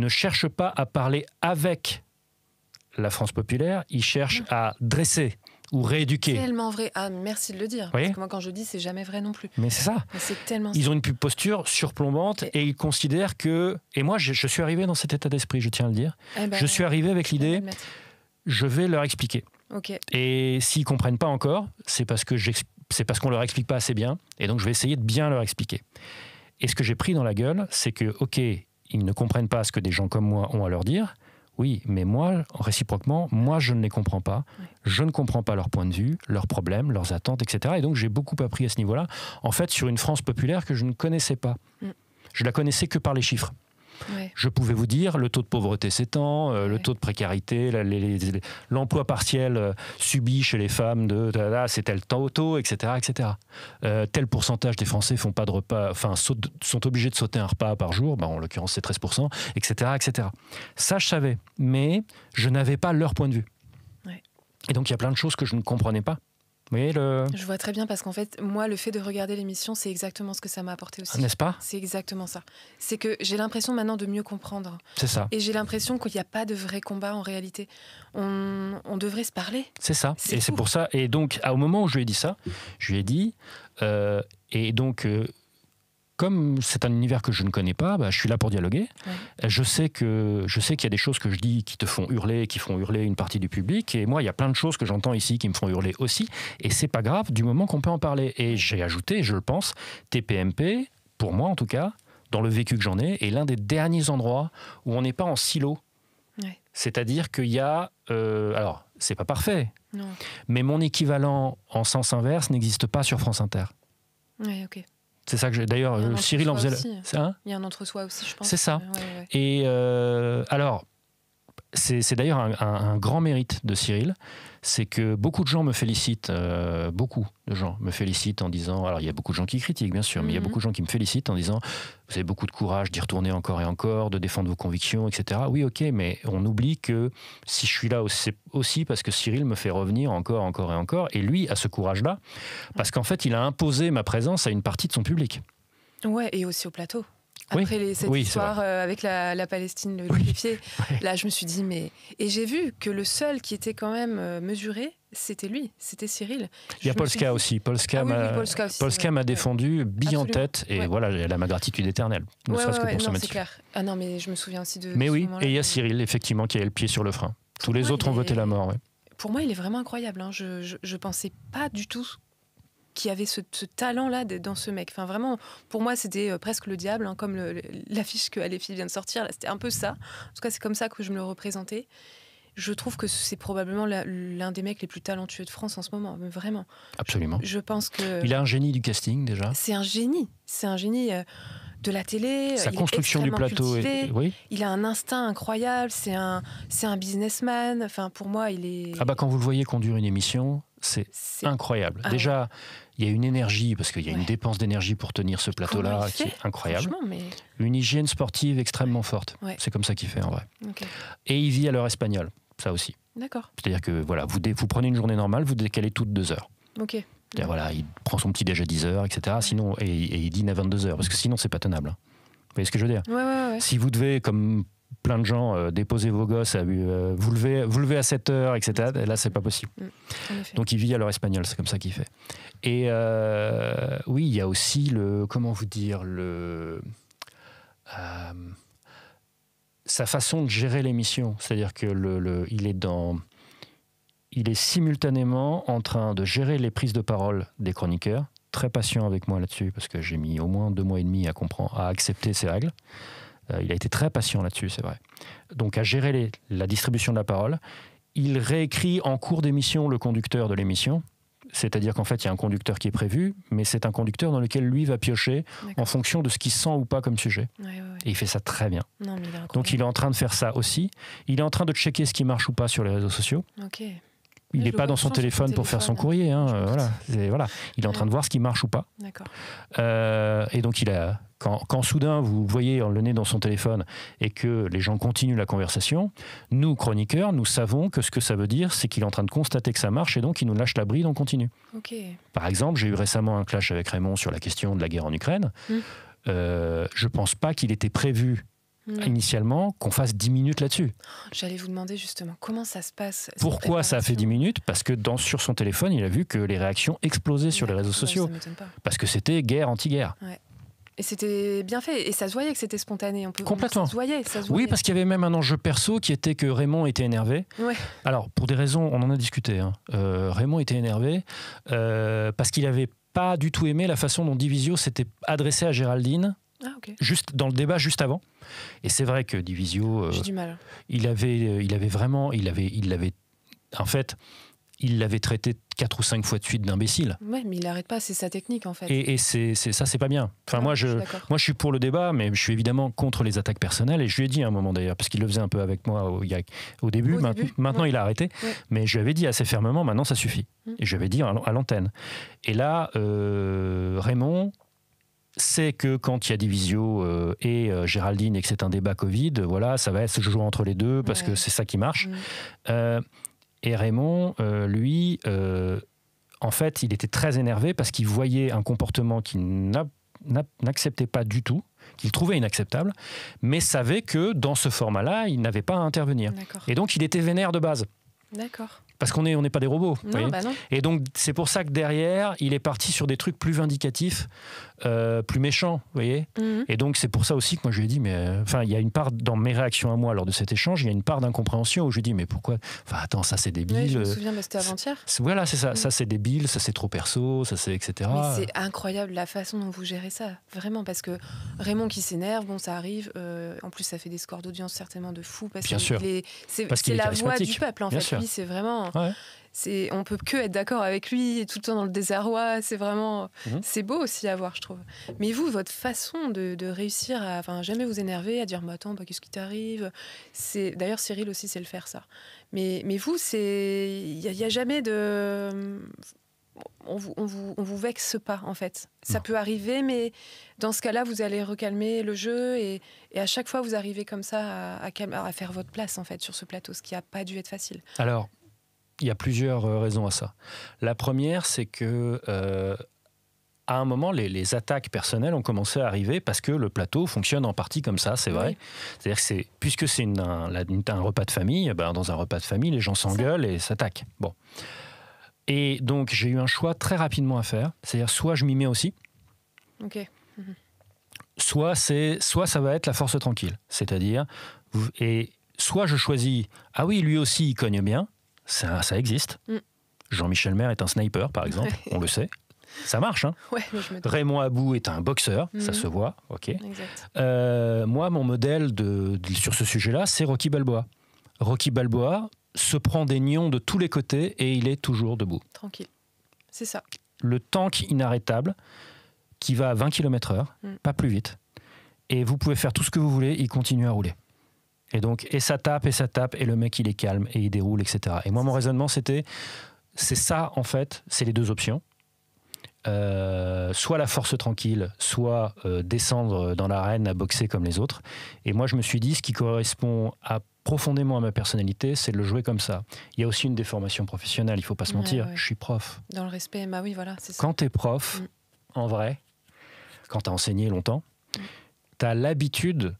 cherchent pas à parler avec la France populaire, ils cherchent à dresser ou rééduquer. C'est tellement vrai. Ah, merci de le dire. Parce que moi, quand je dis, c'est jamais vrai non plus. Mais c'est ça. Mais c'est tellement ils ont une posture surplombante et ils considèrent que... Et moi, je suis arrivé dans cet état d'esprit, je tiens à le dire. Je suis arrivé avec l'idée, je vais leur expliquer. Okay. Et s'ils ne comprennent pas encore, c'est parce qu'on leur explique pas assez bien, et donc je vais essayer de bien leur expliquer. Et ce que j'ai pris dans la gueule, c'est que, ok, ils ne comprennent pas ce que des gens comme moi ont à leur dire, Oui, mais moi, réciproquement, moi, je ne les comprends pas. Ouais. Je ne comprends pas leur point de vue, leurs problèmes, leurs attentes, etc. Et donc, j'ai beaucoup appris à ce niveau-là, en fait, sur une France populaire que je ne connaissais pas. Je la connaissais que par les chiffres. Ouais. Je pouvais vous dire le taux de pauvreté s'étend, le taux de précarité, l'emploi partiel subi chez les femmes c'est tel taux, etc., etc. Tel pourcentage des Français font pas de repas, sont obligés de sauter un repas par jour, en l'occurrence c'est 13%, etc., etc. Ça je savais, mais je n'avais pas leur point de vue. Ouais. Et donc il y a plein de choses que je ne comprenais pas. Vous voyez Je vois très bien parce qu'en fait, moi, le fait de regarder l'émission, c'est exactement ce que ça m'a apporté aussi. N'est-ce pas ? C'est exactement ça. C'est que j'ai l'impression maintenant de mieux comprendre. C'est ça. Et j'ai l'impression qu'il n'y a pas de vrai combat en réalité. On devrait se parler. C'est ça. Et tout. c'est pour ça. Et donc, au moment où je lui ai dit ça, je lui ai dit, comme c'est un univers que je ne connais pas, je suis là pour dialoguer. Ouais. Je sais qu'il y a des choses que je dis qui te font hurler, qui font hurler une partie du public. Et moi, il y a plein de choses que j'entends ici qui me font hurler aussi. Et c'est pas grave du moment qu'on peut en parler. Et j'ai ajouté, je le pense, TPMP, pour moi en tout cas, dans le vécu que j'en ai, est l'un des derniers endroits où on n'est pas en silo. Ouais. C'est-à-dire qu'il y a... alors, c'est pas parfait. Non. Mais mon équivalent en sens inverse n'existe pas sur France Inter. Oui, ok. C'est ça que j'ai. D'ailleurs, Cyril en faisait. Il y a un entre-soi aussi, je pense. C'est ça. Ouais. Et alors, c'est d'ailleurs un grand mérite de Cyril, c'est que beaucoup de gens me félicitent, en disant. Alors, il y a beaucoup de gens qui critiquent, bien sûr, mais il y a beaucoup de gens qui me félicitent en disant vous avez beaucoup de courage d'y retourner encore et encore, de défendre vos convictions, etc. Oui, ok, mais on oublie que si je suis là, c'est aussi parce que Cyril me fait revenir encore et encore, et lui a ce courage-là, parce qu'en fait, il a imposé ma présence à une partie de son public. Ouais, et aussi au plateau. Après cette histoire avec la Palestine, le liquéfié, là je me suis dit Et j'ai vu que le seul qui était quand même mesuré, c'était lui, c'était Cyril. Il y a Polska aussi. Polska m'a défendu, bille en tête, et voilà, elle a ma gratitude éternelle. Ne serait-ce que pour ce métier. C'est clair. Ah non, mais je me souviens aussi de. Mais oui, et il y a Cyril, effectivement, qui a le pied sur le frein. Tous les autres ont voté la mort. Pour moi, il est vraiment incroyable. Hein. Je pensais pas du tout qu'il y avait ce talent-là dans ce mec. Enfin, vraiment, pour moi, c'était presque le diable, hein, comme l'affiche que Aléphie vient de sortir. Là, c'était un peu ça. En tout cas, c'est comme ça que je me le représentais. Je trouve que c'est probablement l'un des mecs les plus talentueux de France en ce moment, mais vraiment. Absolument. Je pense que... Il a un génie du casting, déjà. C'est un génie. C'est un génie de la télé. Sa construction du plateau. Oui. Il a un instinct incroyable. C'est un businessman. Enfin, pour moi, il est... quand vous le voyez conduire une émission, c'est incroyable. Déjà, il y a une énergie, parce qu'il y a une dépense d'énergie pour tenir ce plateau-là qui est incroyable. Une hygiène sportive extrêmement forte. Ouais. C'est comme ça qu'il fait, en vrai. Okay. Et il vit à l'heure espagnole, ça aussi. D'accord. C'est-à-dire que voilà, vous prenez une journée normale, vous décalez toutes 2 heures. Ok. Voilà, il prend son petit déj à 10 heures, etc. Sinon, et il dîne à 22 heures, parce que sinon, c'est pas tenable. Vous voyez ce que je veux dire ? Ouais. Si vous devez, comme plein de gens, déposer vos gosses, vous levez à 7 heures, etc. Là, c'est pas possible. Donc, il vit à l'heure espagnole, c'est comme ça qu'il fait. Et oui, il y a aussi sa façon de gérer l'émission. C'est-à-dire que il est simultanément en train de gérer les prises de parole des chroniqueurs, très patient avec moi là-dessus, parce que j'ai mis au moins 2 mois et demi à accepter ces règles. Il a été très patient là-dessus, c'est vrai. Donc à gérer la distribution de la parole. Il réécrit en cours d'émission le conducteur de l'émission. C'est-à-dire qu'en fait, il y a un conducteur qui est prévu, mais c'est un conducteur dans lequel lui va piocher en fonction de ce qu'il sent ou pas comme sujet. Ouais. Et il fait ça très bien. Non, mais donc il est en train de faire ça aussi. Il est en train de checker ce qui marche ou pas sur les réseaux sociaux. Ok. Il n'est pas dans son téléphone pour faire son courrier. Voilà. Il est en train de voir ce qui marche ou pas. D'accord. Et donc, quand soudain, vous voyez le nez dans son téléphone et que les gens continuent la conversation, nous, chroniqueurs, nous savons que ce que ça veut dire, c'est qu'il est en train de constater que ça marche et donc il nous lâche la bride, on continue. Okay. Par exemple, j'ai eu récemment un clash avec Raymond sur la question de la guerre en Ukraine. Je ne pense pas qu'il était prévu initialement qu'on fasse 10 minutes là-dessus. J'allais vous demander justement comment ça se passe. Pourquoi ça a fait 10 minutes ? Parce que sur son téléphone, il a vu que les réactions explosaient sur les réseaux sociaux. Ça m'étonne pas. Parce que c'était guerre, anti-guerre. Ouais. Et c'était bien fait. Et ça se voyait que c'était spontané. Complètement. Ça se voyait. Oui, parce qu'il y avait même un enjeu perso qui était que Raymond était énervé. Ouais. Alors, pour des raisons, on en a discuté. Raymond était énervé parce qu'il n'avait pas du tout aimé la façon dont Divisio s'était adressé à Géraldine Ah, ok. Juste dans le débat juste avant. Et c'est vrai que Divisio, J'ai du mal. il avait vraiment, en fait, il l'avait traité 4 ou 5 fois de suite d'imbécile. Ouais, mais il n'arrête pas, c'est sa technique en fait. Et ça, c'est pas bien. Enfin, Ouais, moi, je suis d'accord. je suis pour le débat, mais je suis évidemment contre les attaques personnelles. Et je lui ai dit à un moment d'ailleurs, parce qu'il le faisait un peu avec moi au début. Maintenant, ouais. il a arrêté. Ouais. Mais je lui avais dit assez fermement, maintenant, ça suffit. Et je lui avais dit à l'antenne. Et là, Raymond sait que quand il y a Divisio et Géraldine et que c'est un débat Covid, voilà, ça va se jouer entre les deux parce que c'est ça qui marche. Et Raymond, lui, en fait, il était très énervé parce qu'il voyait un comportement qu'il n'acceptait pas du tout, qu'il trouvait inacceptable, mais savait que dans ce format-là, il n'avait pas à intervenir. D'accord. Et donc, il était vénère de base. D'accord. Parce qu'on n'est pas des robots. Non, bah non. Et donc, c'est pour ça que derrière, il est parti sur des trucs plus vindicatifs, plus méchants. Vous voyez. Et donc, c'est pour ça aussi que moi, je lui ai dit, mais enfin, il y a une part dans mes réactions à moi lors de cet échange, il y a une part d'incompréhension où je lui ai dit, mais pourquoi. Enfin, attends, ça, c'est débile. Ouais, je me souviens, c'était avant-hier. Voilà, c'est ça. Ça, c'est débile, ça, c'est trop perso, ça, c'est etc. Mais c'est incroyable la façon dont vous gérez ça. Vraiment, parce que Raymond qui s'énerve, bon, ça arrive. En plus, ça fait des scores d'audience certainement de fou. Parce Bien sûr. C'est la voix du peuple, en Bien fait. sûr. Lui, c'est vraiment. Ouais. On peut que être d'accord avec lui, tout le temps dans le désarroi. C'est vraiment, c'est beau aussi à voir, je trouve. Mais vous, votre façon de réussir à, jamais vous énerver, à dire, mais attends, qu'est-ce qui t'arrive ? D'ailleurs, Cyril aussi sait le faire, ça. Mais vous, il y a jamais de, on vous vexe pas, en fait. Ça peut arriver, mais dans ce cas-là, vous allez recalmer le jeu et à chaque fois, vous arrivez comme ça à faire votre place, en fait, sur ce plateau, ce qui n'a pas dû être facile. Alors. Il y a plusieurs raisons à ça. La première, c'est que à un moment, les attaques personnelles ont commencé à arriver parce que le plateau fonctionne en partie comme ça, c'est vrai. C'est-à-dire que puisque c'est un repas de famille, dans un repas de famille, les gens s'engueulent et s'attaquent. Bon. Et donc, j'ai eu un choix très rapidement à faire. C'est-à-dire, soit je m'y mets aussi, soit ça va être la force tranquille. C'est-à-dire, et soit je choisis, ah oui, lui aussi, il cogne bien. Ça existe. Jean-Michel Maire est un sniper, par exemple, on le sait. Ça marche, hein. Ouais, je me Raymond Abou est un boxeur, ça se voit, ok. Moi, mon modèle sur ce sujet-là, c'est Rocky Balboa. Rocky Balboa se prend des nions de tous les côtés et il est toujours debout. Tranquille, c'est ça. Le tank inarrêtable qui va à 20 km/h, pas plus vite. Et vous pouvez faire tout ce que vous voulez, il continue à rouler. Et ça tape, et le mec, il est calme, et il déroule, etc. Et moi, mon raisonnement, c'est ça, en fait, c'est les deux options. Soit la force tranquille, soit descendre dans l'arène à boxer comme les autres. Et moi, je me suis dit, ce qui correspond profondément à ma personnalité, c'est de le jouer comme ça. Il y a aussi une déformation professionnelle, il ne faut pas se mentir. Je suis prof. Dans le respect, bah oui, voilà, c'est ça. Quand tu es prof, en vrai, quand tu as enseigné longtemps, tu as l'habitude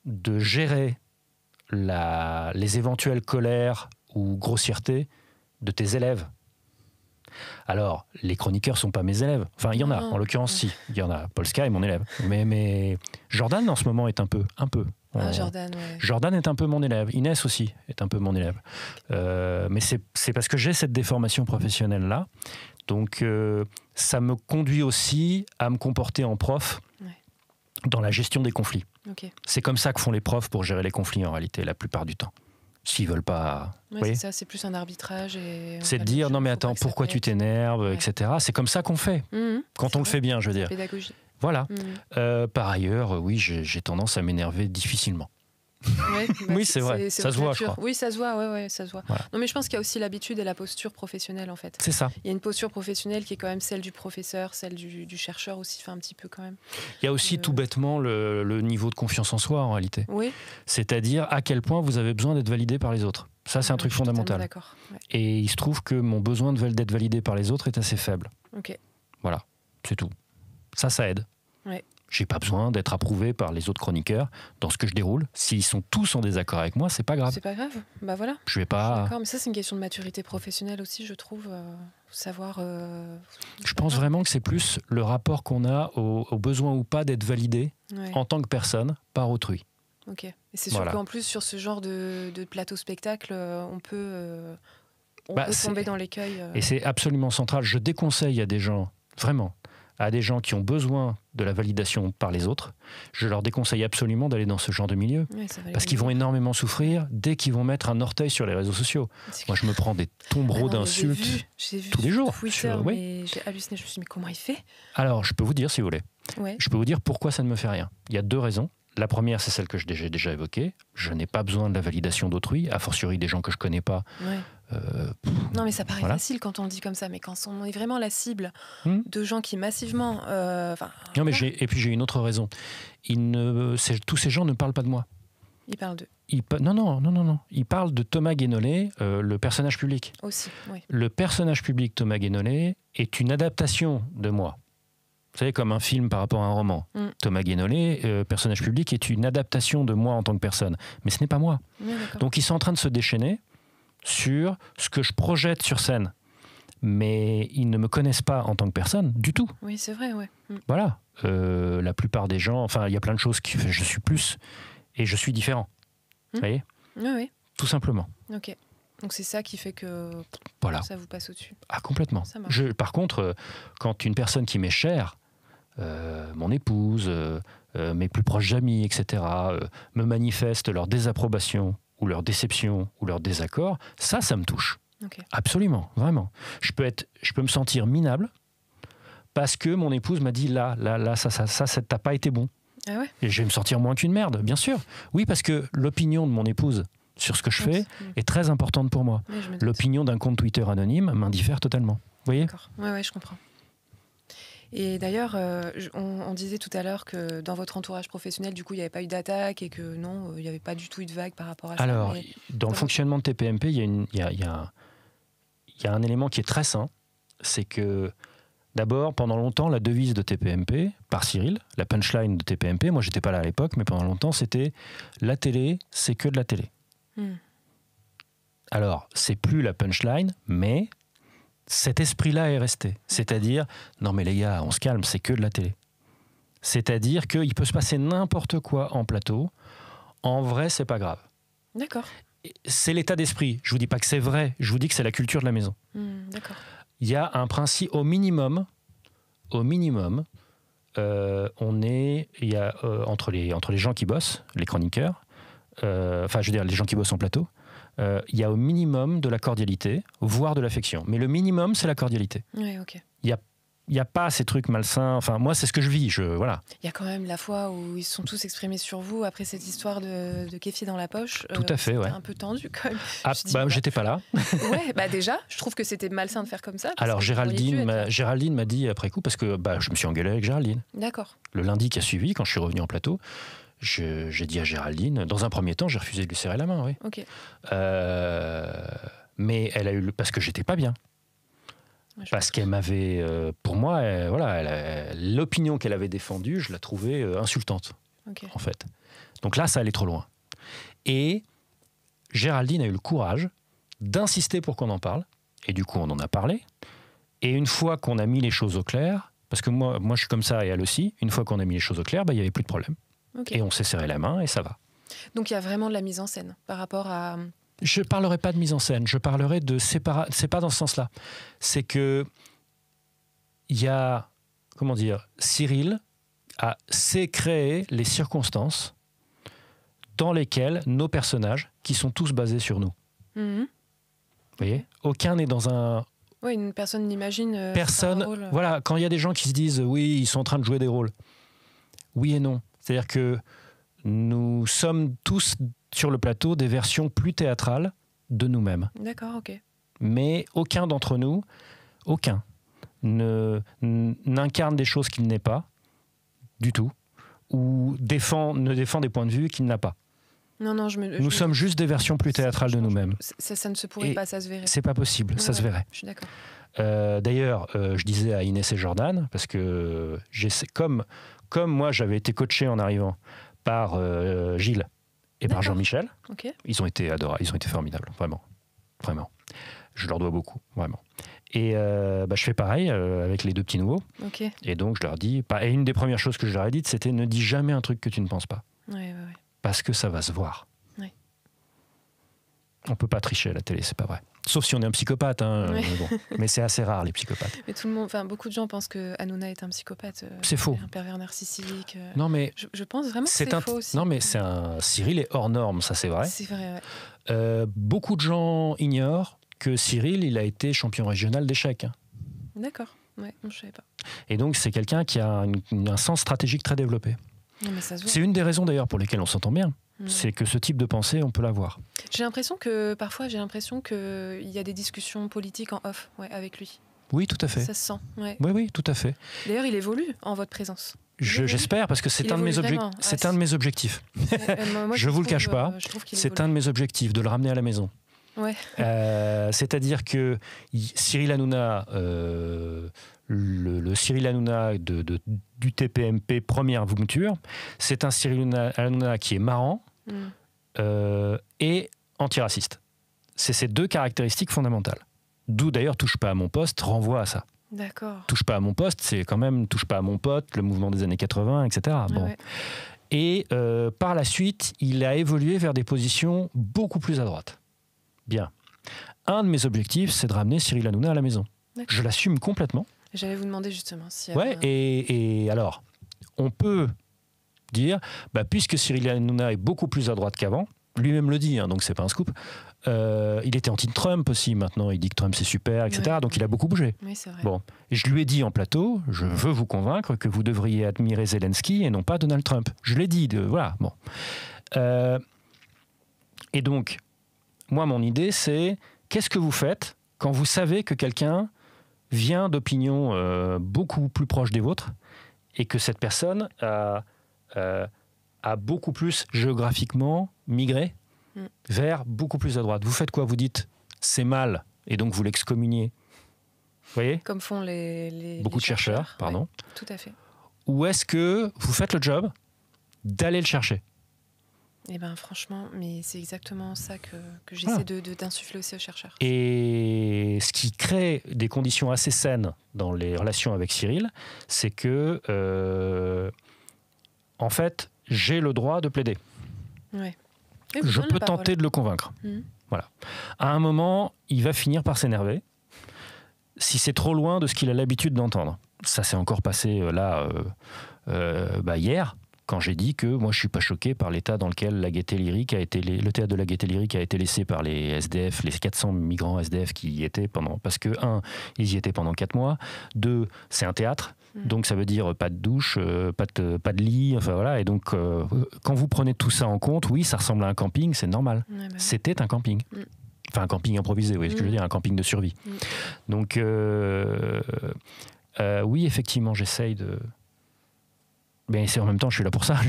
de gérer les éventuelles colères ou grossièretés de tes élèves. Alors, les chroniqueurs sont pas mes élèves. Enfin, il y en a, en l'occurrence, si. Il y en a. Polska est mon élève. Mais Jordan, en ce moment, est un peu. Jordan, ouais. Jordan est un peu mon élève. Inès aussi est un peu mon élève. Mais c'est parce que j'ai cette déformation professionnelle-là. Donc, ça me conduit aussi à me comporter en prof dans la gestion des conflits. C'est comme ça que font les profs pour gérer les conflits, en réalité, la plupart du temps. S'ils veulent pas... c'est ça, c'est plus un arbitrage. C'est de dire, non mais attends, pourquoi tu t'énerves, etc. C'est comme ça qu'on fait. Quand on le fait bien, je veux dire. Pédagogie. Voilà. Par ailleurs, oui, j'ai tendance à m'énerver difficilement. Oui, c'est vrai. Ça se voit, je crois. Oui, ça se voit. Ouais, ça se voit. Voilà. Non, mais je pense qu'il y a aussi l'habitude et la posture professionnelle, en fait. C'est ça. Il y a une posture professionnelle qui est quand même celle du professeur, celle du chercheur aussi, un petit peu quand même. Il y a aussi tout bêtement le niveau de confiance en soi, en réalité. Oui. C'est-à-dire à quel point vous avez besoin d'être validé par les autres. Ça, c'est un truc fondamental. D'accord. Ouais. Et il se trouve que mon besoin d'être validé par les autres est assez faible. Voilà, c'est tout. Ça aide. Ouais. J'ai pas besoin d'être approuvé par les autres chroniqueurs dans ce que je déroule. S'ils sont tous en désaccord avec moi, c'est pas grave. C'est pas grave. Bah voilà. Je vais pas. D'accord, mais ça c'est une question de maturité professionnelle aussi, je trouve. Savoir. Je pense vraiment que c'est plus le rapport qu'on a au besoin ou pas d'être validé en tant que personne par autrui. Ok. Et c'est sûr qu'en plus sur ce genre de plateau spectacle, on peut tomber dans l'écueil. Et c'est absolument central. Je déconseille à des gens vraiment à des gens qui ont besoin de la validation par les autres, je leur déconseille absolument d'aller dans ce genre de milieu. Ouais, parce qu'ils vont énormément souffrir dès qu'ils vont mettre un orteil sur les réseaux sociaux. Moi, je me prends des tombereaux d'insultes tous les jours. Twitter, mais j'ai halluciné. Je me suis dit, mais comment il fait? Alors, je peux vous dire, si vous voulez. Ouais. Je peux vous dire pourquoi ça ne me fait rien. Il y a 2 raisons. La première, c'est celle que j'ai déjà évoquée. Je n'ai pas besoin de la validation d'autrui, a fortiori des gens que je ne connais pas. Ouais. Non, mais ça paraît facile quand on le dit comme ça, mais quand on est vraiment la cible de gens qui massivement... non, mais et puis j'ai une autre raison. Tous ces gens ne parlent pas de moi. Ils parlent d'eux. Non. Ils parlent de Thomas Guénolé, le personnage public. Aussi, oui. Le personnage public Thomas Guénolé est une adaptation de moi. Vous savez, comme un film par rapport à un roman. Thomas Guénolé, personnage public, est une adaptation de moi en tant que personne. Mais ce n'est pas moi. Ouais, donc ils sont en train de se déchaîner sur ce que je projette sur scène. Mais ils ne me connaissent pas en tant que personne du tout. Oui, c'est vrai, ouais. Voilà. La plupart des gens... Enfin, il y a plein de choses qui... Je suis plus et je suis différent. Vous voyez ? Oui. Tout simplement. Ok. Donc c'est ça qui fait que ça vous passe au-dessus. Ah, complètement. Par contre, quand une personne qui m'est chère, mon épouse, mes plus proches amis, etc., me manifestent leur désapprobation ou leur déception ou leur désaccord, ça me touche. Okay. Absolument, vraiment. Je peux me sentir minable parce que mon épouse m'a dit là, ça t'as pas été bon. Ah ouais. Et je vais me sentir moins qu'une merde, bien sûr. Oui, parce que l'opinion de mon épouse sur ce que je fais est très importante pour moi. Oui, l'opinion d'un compte Twitter anonyme m'indiffère totalement. Vous voyez ? D'accord. Ouais, je comprends. Et d'ailleurs, on disait tout à l'heure que dans votre entourage professionnel, du coup, il n'y avait pas eu d'attaque et que non, il n'y avait pas du tout eu de vague par rapport à ça. Alors, dans le fonctionnement de TPMP, il y a un élément qui est très sain, c'est que d'abord, pendant longtemps, la devise de TPMP, par Cyril, la punchline de TPMP, moi j'étais pas là à l'époque, mais pendant longtemps, c'était « la télé, c'est que de la télé ». Alors, c'est plus la punchline, mais cet esprit-là est resté. C'est-à-dire, non mais les gars, on se calme, c'est que de la télé. C'est-à-dire qu'il peut se passer n'importe quoi en plateau. En vrai, c'est pas grave. D'accord. C'est l'état d'esprit. Je vous dis pas que c'est vrai, je vous dis que c'est la culture de la maison. D'accord. Il y a un principe, au minimum, entre les gens qui bossent, les chroniqueurs, je veux dire les gens qui bossent en plateau, il y a au minimum de la cordialité, voire de l'affection. Mais le minimum, c'est la cordialité. Oui, ok. Il n'y a pas ces trucs malsains. Enfin, moi, c'est ce que je vis. Voilà. Il y a quand même la fois où ils sont tous exprimés sur vous après cette histoire de kéfier dans la poche. Tout à fait, ouais. Un peu tendu quand même. J'étais pas là. Ouais, déjà, je trouve que c'était malsain de faire comme ça. Alors, Géraldine m'a dit après coup, parce que je me suis engueulé avec Géraldine. D'accord. Le lundi qui a suivi, quand je suis revenu en plateau, j'ai dit à Géraldine, dans un premier temps, j'ai refusé de lui serrer la main, oui. Ok. Mais elle a eu parce que j'étais pas bien. Parce qu'elle m'avait, pour moi, l'opinion qu'elle avait défendue, je la trouvais insultante, en fait. Donc là, ça allait trop loin. Et Géraldine a eu le courage d'insister pour qu'on en parle. Et du coup, on en a parlé. Et une fois qu'on a mis les choses au clair, parce que moi je suis comme ça et elle aussi, une fois qu'on a mis les choses au clair, il n'y avait plus de problème. Okay. Et on s'est serré la main et ça va. Donc il y a vraiment de la mise en scène par rapport à... Je ne parlerai pas de mise en scène, je parlerai de séparation. C'est pas dans ce sens-là. C'est que il y a, Cyril sait créer les circonstances dans lesquelles nos personnages, qui sont tous basés sur nous. Vous voyez ? Aucun n'est dans un... Oui, une personne n'imagine... Personne... Rôle. Voilà, quand il y a des gens qui se disent « oui, ils sont en train de jouer des rôles ». Oui et non. C'est-à-dire que nous sommes tous sur le plateau des versions plus théâtrales de nous-mêmes. D'accord, ok. Mais aucun d'entre nous, n'incarne des choses qu'il n'est pas, du tout, ou ne défend des points de vue qu'il n'a pas. Non, nous sommes juste des versions plus théâtrales de nous-mêmes. Ça ne se pourrait pas, ça se verrait. C'est pas possible, ça se verrait. Je suis d'accord. D'ailleurs, je disais à Inès et Jordan, parce que comme moi j'avais été coaché en arrivant par Gilles et par Jean-Michel, ils ont été adorables, ils ont été formidables, vraiment. Je leur dois beaucoup, vraiment. Et je fais pareil avec les deux petits nouveaux. Okay. Et donc je leur dis, et une des premières choses que je leur ai dites, c'était ne dis jamais un truc que tu ne penses pas. Ouais. Parce que ça va se voir. Ouais. On peut pas tricher à la télé, c'est pas vrai. Sauf si on est un psychopathe, hein, Ouais. mais, bon. Mais c'est assez rare les psychopathes. Mais tout le monde, enfin beaucoup de gens pensent que Hanouna est un psychopathe. C'est faux. Un pervers narcissique. Non mais Je pense vraiment que c'est faux aussi. Non mais Cyril est hors norme, ça c'est vrai. C'est vrai, ouais. Beaucoup de gens ignorent que Cyril, il a été champion régional d'échecs. Hein. D'accord. Ouais, non, je savais pas. Et donc c'est quelqu'un qui a un sens stratégique très développé. Non, mais ça se voit. C'est une des raisons d'ailleurs pour lesquelles on s'entend bien. Ouais. C'est que ce type de pensée, on peut l'avoir. Parfois, j'ai l'impression qu'il y a des discussions politiques en off, ouais, avec lui. Oui, tout à fait. Ça se sent. Ouais. Oui, tout à fait. D'ailleurs, il évolue en votre présence. J'espère parce que c'est Il un de mes évolue objectifs. vraiment. C'est un de mes objectifs. Moi, Je vous le cache pas. C'est C'est un de mes objectifs de le ramener à la maison. Ouais. C'est-à-dire que Cyril Hanouna, le Cyril Hanouna du TPMP première mouture, c'est un Cyril Hanouna qui est marrant et antiraciste. C'est ces deux caractéristiques fondamentales. D'où d'ailleurs touche pas à mon poste renvoie à ça. D'accord. Touche pas à mon poste, c'est quand même touche pas à mon pote, le mouvement des années 80, etc. Bon. Ouais. Et par la suite, il a évolué vers des positions beaucoup plus à droite. Bien. Un de mes objectifs, c'est de ramener Cyril Hanouna à la maison. D'accord. Je l'assume complètement. J'allais vous demander justement si. Ouais, et alors, on peut dire, puisque Cyril Hanouna est beaucoup plus à droite qu'avant, lui-même le dit, hein, donc c'est pas un scoop, il était anti-Trump aussi, maintenant il dit que Trump c'est super, etc. Ouais. Donc il a beaucoup bougé. Oui, c'est vrai. Bon, et je lui ai dit en plateau, je veux vous convaincre que vous devriez admirer Zelensky et non pas Donald Trump. Je l'ai dit, voilà, bon. Et donc, moi, mon idée, c'est qu'est-ce que vous faites quand vous savez que quelqu'un vient d'opinions beaucoup plus proches des vôtres et que cette personne a beaucoup plus géographiquement migré vers beaucoup plus à droite. Vous faites quoi? Vous dites c'est mal et donc vous l'excommuniez. Vous voyez? Comme font les beaucoup de chercheurs, pardon. Ouais, tout à fait. Ou est-ce que vous faites le job d'aller le chercher? Eh bien, franchement, mais c'est exactement ça que j'essaie d'insuffler aussi aux chercheurs. Et ce qui crée des conditions assez saines dans les relations avec Cyril, c'est que, en fait, j'ai le droit de plaider. Ouais. Je peux tenter de le convaincre. Voilà. À un moment, il va finir par s'énerver si c'est trop loin de ce qu'il a l'habitude d'entendre. Ça s'est encore passé hier, quand j'ai dit que moi je suis pas choqué par l'état dans lequel la Gaîté Lyrique a été, le théâtre de la Gaîté Lyrique a été laissé par les SDF, les 400 migrants SDF qui y étaient parce que 1, ils y étaient pendant 4 mois, 2, c'est un théâtre, donc ça veut dire pas de douche, pas de lit, enfin voilà, et donc quand vous prenez tout ça en compte, oui, ça ressemble à un camping, c'est normal. Ouais, c'était un camping. Enfin, un camping improvisé, vous voyez ce que je veux dire, un camping de survie. Donc, oui, effectivement, j'essaye de... Mais c'est en même temps, je suis là pour ça.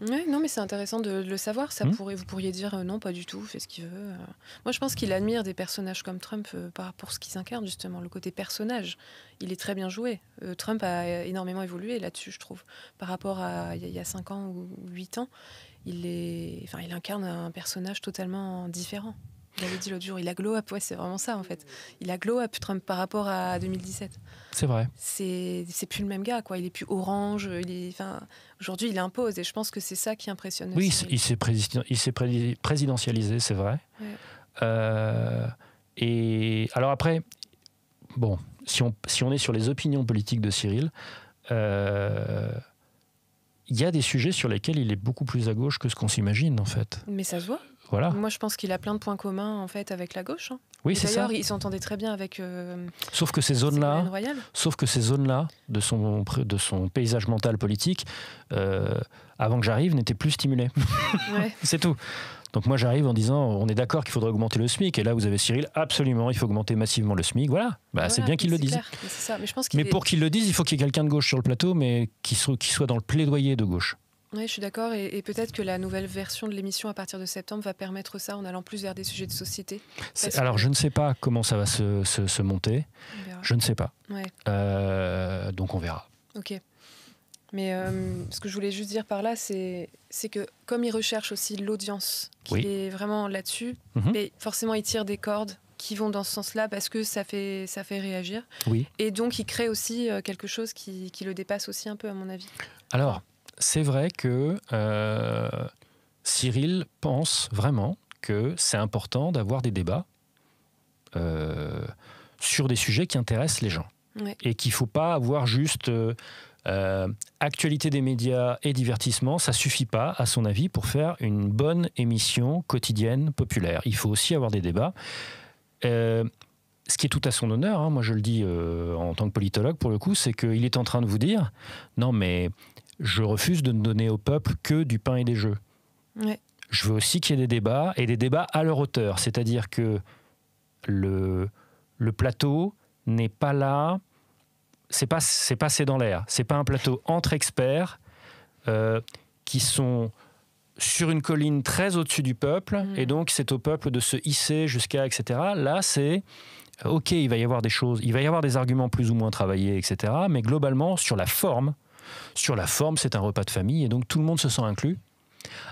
Ouais, non, mais c'est intéressant de le savoir. Ça vous pourriez dire non, pas du tout, fait ce qu'il veut. Moi, je pense qu'il admire des personnages comme Trump pour ce qu'ils incarnent, justement. Le côté personnage, il est très bien joué. Trump a énormément évolué là-dessus, je trouve. Par rapport à il y a 5 ans ou 8 ans, il incarne un personnage totalement différent. Il avait dit l'autre jour, il a glow up, ouais, c'est vraiment ça en fait. Il a glow up Trump par rapport à 2017. C'est vrai. C'est plus le même gars, quoi. Il est plus orange. Aujourd'hui, il impose, et je pense que c'est ça qui impressionne. Oui, il s'est présidentialisé, c'est vrai. Ouais. Et alors après, bon, si on est sur les opinions politiques de Cyril, il y a des sujets sur lesquels il est beaucoup plus à gauche que ce qu'on s'imagine en fait. Mais ça se voit. Voilà. Moi, je pense qu'il a plein de points communs en fait avec la gauche. Oui, c'est ça. D'ailleurs, il s'entendait très bien avec. Sauf que ces zones-là, de son paysage mental politique, avant que j'arrive, n'étaient plus stimulées. Ouais. C'est tout. Donc moi, j'arrive en disant, on est d'accord qu'il faudrait augmenter le SMIC. Et là, vous avez Cyril, absolument, il faut augmenter massivement le SMIC. Voilà. C'est bien qu'il le dise. Mais pour qu'il le dise, il faut qu'il y ait quelqu'un de gauche sur le plateau, mais qui soit dans le plaidoyer de gauche. Oui, je suis d'accord, et peut-être que la nouvelle version de l'émission à partir de septembre va permettre ça en allant plus vers des sujets de société. Alors, je ne sais pas comment ça va se monter. Je ne sais pas. Ouais. Donc, on verra. Ok. Mais ce que je voulais juste dire par là, c'est que comme il recherche aussi l'audience, qu'il est vraiment là-dessus, et forcément, il tire des cordes qui vont dans ce sens-là parce que ça fait réagir. Oui. Et donc, il crée aussi quelque chose qui le dépasse aussi un peu, à mon avis. Alors... C'est vrai que Cyril pense vraiment que c'est important d'avoir des débats sur des sujets qui intéressent les gens. Ouais. Et qu'il ne faut pas avoir juste actualité des médias et divertissement. Ça ne suffit pas, à son avis, pour faire une bonne émission quotidienne populaire. Il faut aussi avoir des débats. Ce qui est tout à son honneur, hein, moi je le dis en tant que politologue pour le coup, c'est qu'il est en train de vous dire « Non mais je refuse de ne donner au peuple que du pain et des jeux. Ouais. Je veux aussi qu'il y ait des débats, et des débats à leur hauteur. C'est-à-dire que le plateau n'est pas là, c'est pas c'est dans l'air. C'est pas un plateau entre experts qui sont sur une colline très au-dessus du peuple, et donc c'est au peuple de se hisser jusqu'à, etc. Là, c'est, ok, il va y avoir des choses, il va y avoir des arguments plus ou moins travaillés, etc. Mais globalement, sur la forme, c'est un repas de famille, et donc tout le monde se sent inclus.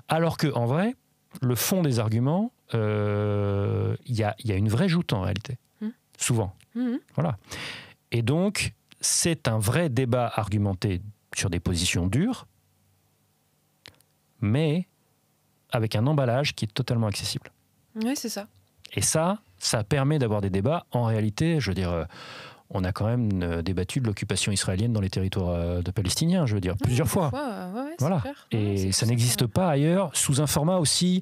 Alors qu'en vrai, le fond des arguments, il y a une vraie joute en réalité, souvent. Voilà. Et donc, c'est un vrai débat argumenté sur des positions dures, mais avec un emballage qui est totalement accessible. Oui, c'est ça. Et ça permet d'avoir des débats. En réalité, je veux dire, on a quand même débattu de l'occupation israélienne dans les territoires de Palestiniens, je veux dire, plusieurs fois. Ouais, voilà. Clair. Et ça n'existe pas ailleurs, sous un format aussi,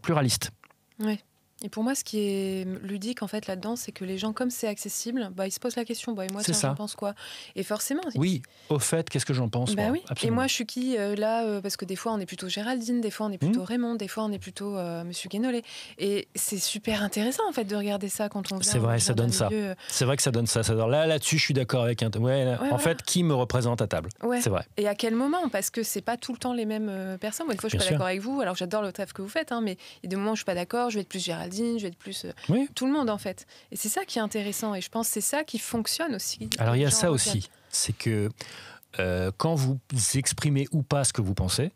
pluraliste. Oui. Et pour moi, ce qui est ludique en fait là-dedans, c'est que les gens, comme c'est accessible, ils se posent la question, et moi, tiens, j'en pense quoi ? Et forcément... Oui, au fait, qu'est-ce que j'en pense moi ? Oui. Absolument. Et moi, je suis qui là parce que des fois, on est plutôt Géraldine, des fois, on est plutôt Raymond, des fois, on est plutôt Monsieur Guénolé. Et c'est super intéressant en fait de regarder ça quand on vient... C'est vrai, ça donne ça. C'est vrai que ça donne ça. Là-dessus, je suis d'accord avec un... en fait, qui me représente à table ? C'est vrai. Et à quel moment ? Parce que c'est pas tout le temps les mêmes personnes. Moi, des fois, je suis pas d'accord avec vous. Alors, j'adore le taf que vous faites, mais il y a des moments où je suis pas d'accord. Je vais être plus Géraldine, je vais être plus... tout le monde en fait. Et c'est ça qui est intéressant, et je pense que c'est ça qui fonctionne aussi. Alors il y a ça aussi, c'est que quand vous exprimez ou pas ce que vous pensez,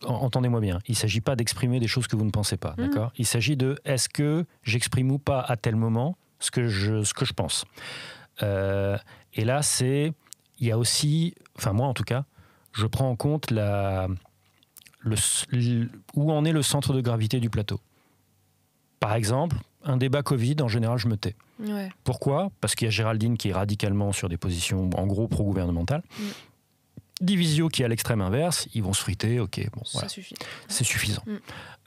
entendez-moi bien, il ne s'agit pas d'exprimer des choses que vous ne pensez pas, d'accord ? Il s'agit de est-ce que j'exprime ou pas à tel moment ce que je pense. Et là il y a aussi, enfin moi en tout cas, je prends en compte où en est le centre de gravité du plateau. Par exemple, un débat Covid, en général, je me tais. Ouais. Pourquoi ? Parce qu'il y a Géraldine qui est radicalement sur des positions, en gros, pro-gouvernementales. Divisio qui est à l'extrême inverse, ils vont se friter, ok, bon, voilà. Ça suffit. C'est suffisant.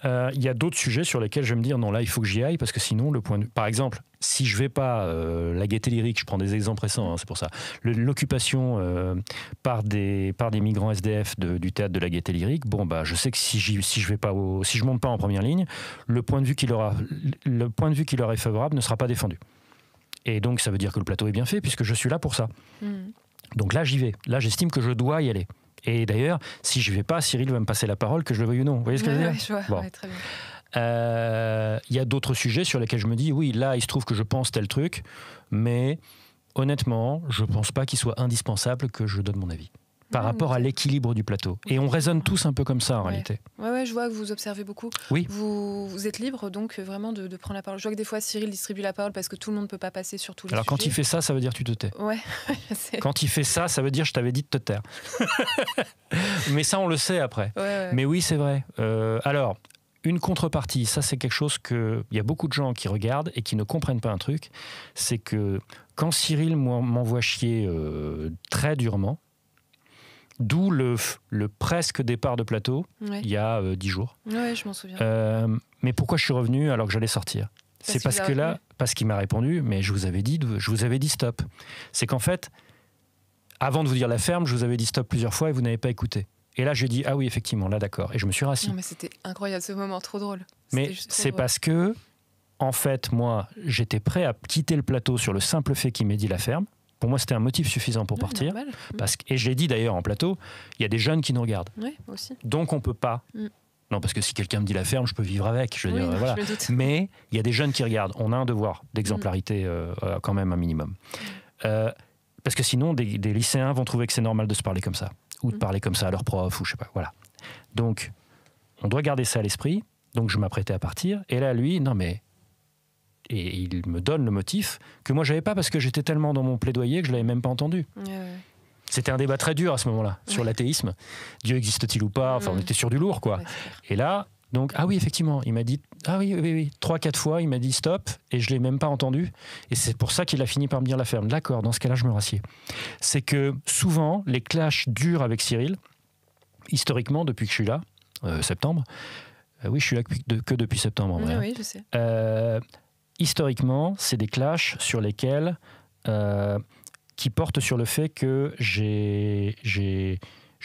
Il y a d'autres sujets sur lesquels je vais me dire, non, là, il faut que j'y aille, parce que sinon, par exemple, si je vais pas, la Gaîté Lyrique, je prends des exemples récents, c'est pour ça, l'occupation par des migrants SDF du théâtre de la Gaîté Lyrique, je sais que si je monte pas en première ligne, le point de vue qui leur est favorable ne sera pas défendu. Et donc, ça veut dire que le plateau est bien fait, puisque je suis là pour ça. Donc là, j'y vais. Là, j'estime que je dois y aller. Et d'ailleurs, si je ne vais pas, Cyril va me passer la parole, que je le veuille ou non. Vous voyez ce que je veux dire ? Je vois. Ouais, très bien. Y a d'autres sujets sur lesquels je me dis, oui, là, il se trouve que je pense tel truc, mais honnêtement, je ne pense pas qu'il soit indispensable que je donne mon avis par rapport à l'équilibre du plateau. Et on raisonne tous un peu comme ça, en réalité. Ouais, je vois que vous observez beaucoup. Oui. Vous êtes libre, donc, vraiment, de prendre la parole. Je vois que des fois, Cyril distribue la parole parce que tout le monde ne peut pas passer sur tous les sujets. Alors, quand il fait ça, ça veut dire que tu te tais. Ouais. Quand il fait ça, ça veut dire je t'avais dit de te taire. Mais ça, on le sait après. Ouais. Mais oui, c'est vrai. Alors, une contrepartie, ça, c'est quelque chose il y a beaucoup de gens qui regardent et qui ne comprennent pas un truc. C'est que quand Cyril m'envoie chier très durement, d'où le presque départ de plateau, il y a 10 jours. Ouais, je m'en souviens. Mais pourquoi je suis revenu alors que j'allais sortir ? C'est parce qu'il m'a répondu, mais je vous avais dit stop. C'est qu'en fait, avant de vous dire la ferme, je vous avais dit stop plusieurs fois et vous n'avez pas écouté. Et là, j'ai dit, ah oui, effectivement, là, d'accord. Et je me suis rassis. Non, mais c'était incroyable ce moment, trop drôle. Mais c'est parce que, en fait, moi, j'étais prêt à quitter le plateau sur le simple fait qu'il m'ait dit la ferme. Pour moi, c'était un motif suffisant pour partir. Et je l'ai dit d'ailleurs en plateau, il y a des jeunes qui nous regardent. Oui, aussi. Donc, on ne peut pas. Non, parce que si quelqu'un me dit la ferme, je peux vivre avec. Je veux dire, voilà. Mais il y a des jeunes qui regardent. On a un devoir d'exemplarité quand même, un minimum. Parce que sinon, des lycéens vont trouver que c'est normal de se parler comme ça. Ou de parler comme ça à leur prof, ou je sais pas. Voilà. Donc, on doit garder ça à l'esprit. Donc, je m'apprêtais à partir. Et là, lui, non mais... Et il me donne le motif que moi, j'avais pas parce que j'étais tellement dans mon plaidoyer que je l'avais même pas entendu. C'était un débat très dur à ce moment-là, sur l'athéisme. Dieu existe-t-il ou pas? Enfin, on était sur du lourd, quoi. Ouais, Et là, donc, ah oui, effectivement, il m'a dit, ah oui, 3-4 fois, il m'a dit stop, et je ne l'ai même pas entendu. Et c'est pour ça qu'il a fini par me dire la ferme. D'accord, dans ce cas-là, je me rassieds. C'est que souvent, les clashs durs avec Cyril, historiquement, depuis que je suis là, septembre, oui, je suis là que depuis septembre, en vrai. Oui, je sais. Historiquement, c'est des clashs sur lesquels... qui portent sur le fait que je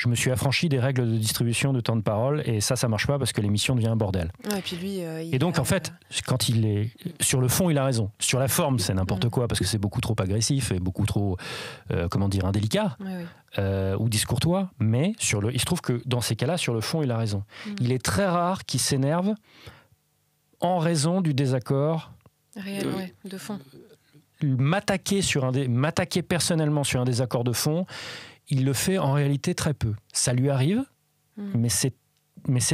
me suis affranchi des règles de distribution de temps de parole, et ça marche pas parce que l'émission devient un bordel. Ouais, et puis lui, et donc, en fait, quand il est... Sur le fond, il a raison. Sur la forme, c'est n'importe quoi, parce que c'est beaucoup trop agressif et beaucoup trop, indélicat, ou discourtois. Mais il se trouve que dans ces cas-là, sur le fond, il a raison. Il est très rare qu'il s'énerve en raison du désaccord... Réel, de fond. M'attaquer personnellement sur un désaccord de fond, il le fait en réalité très peu. Ça lui arrive, mais c'est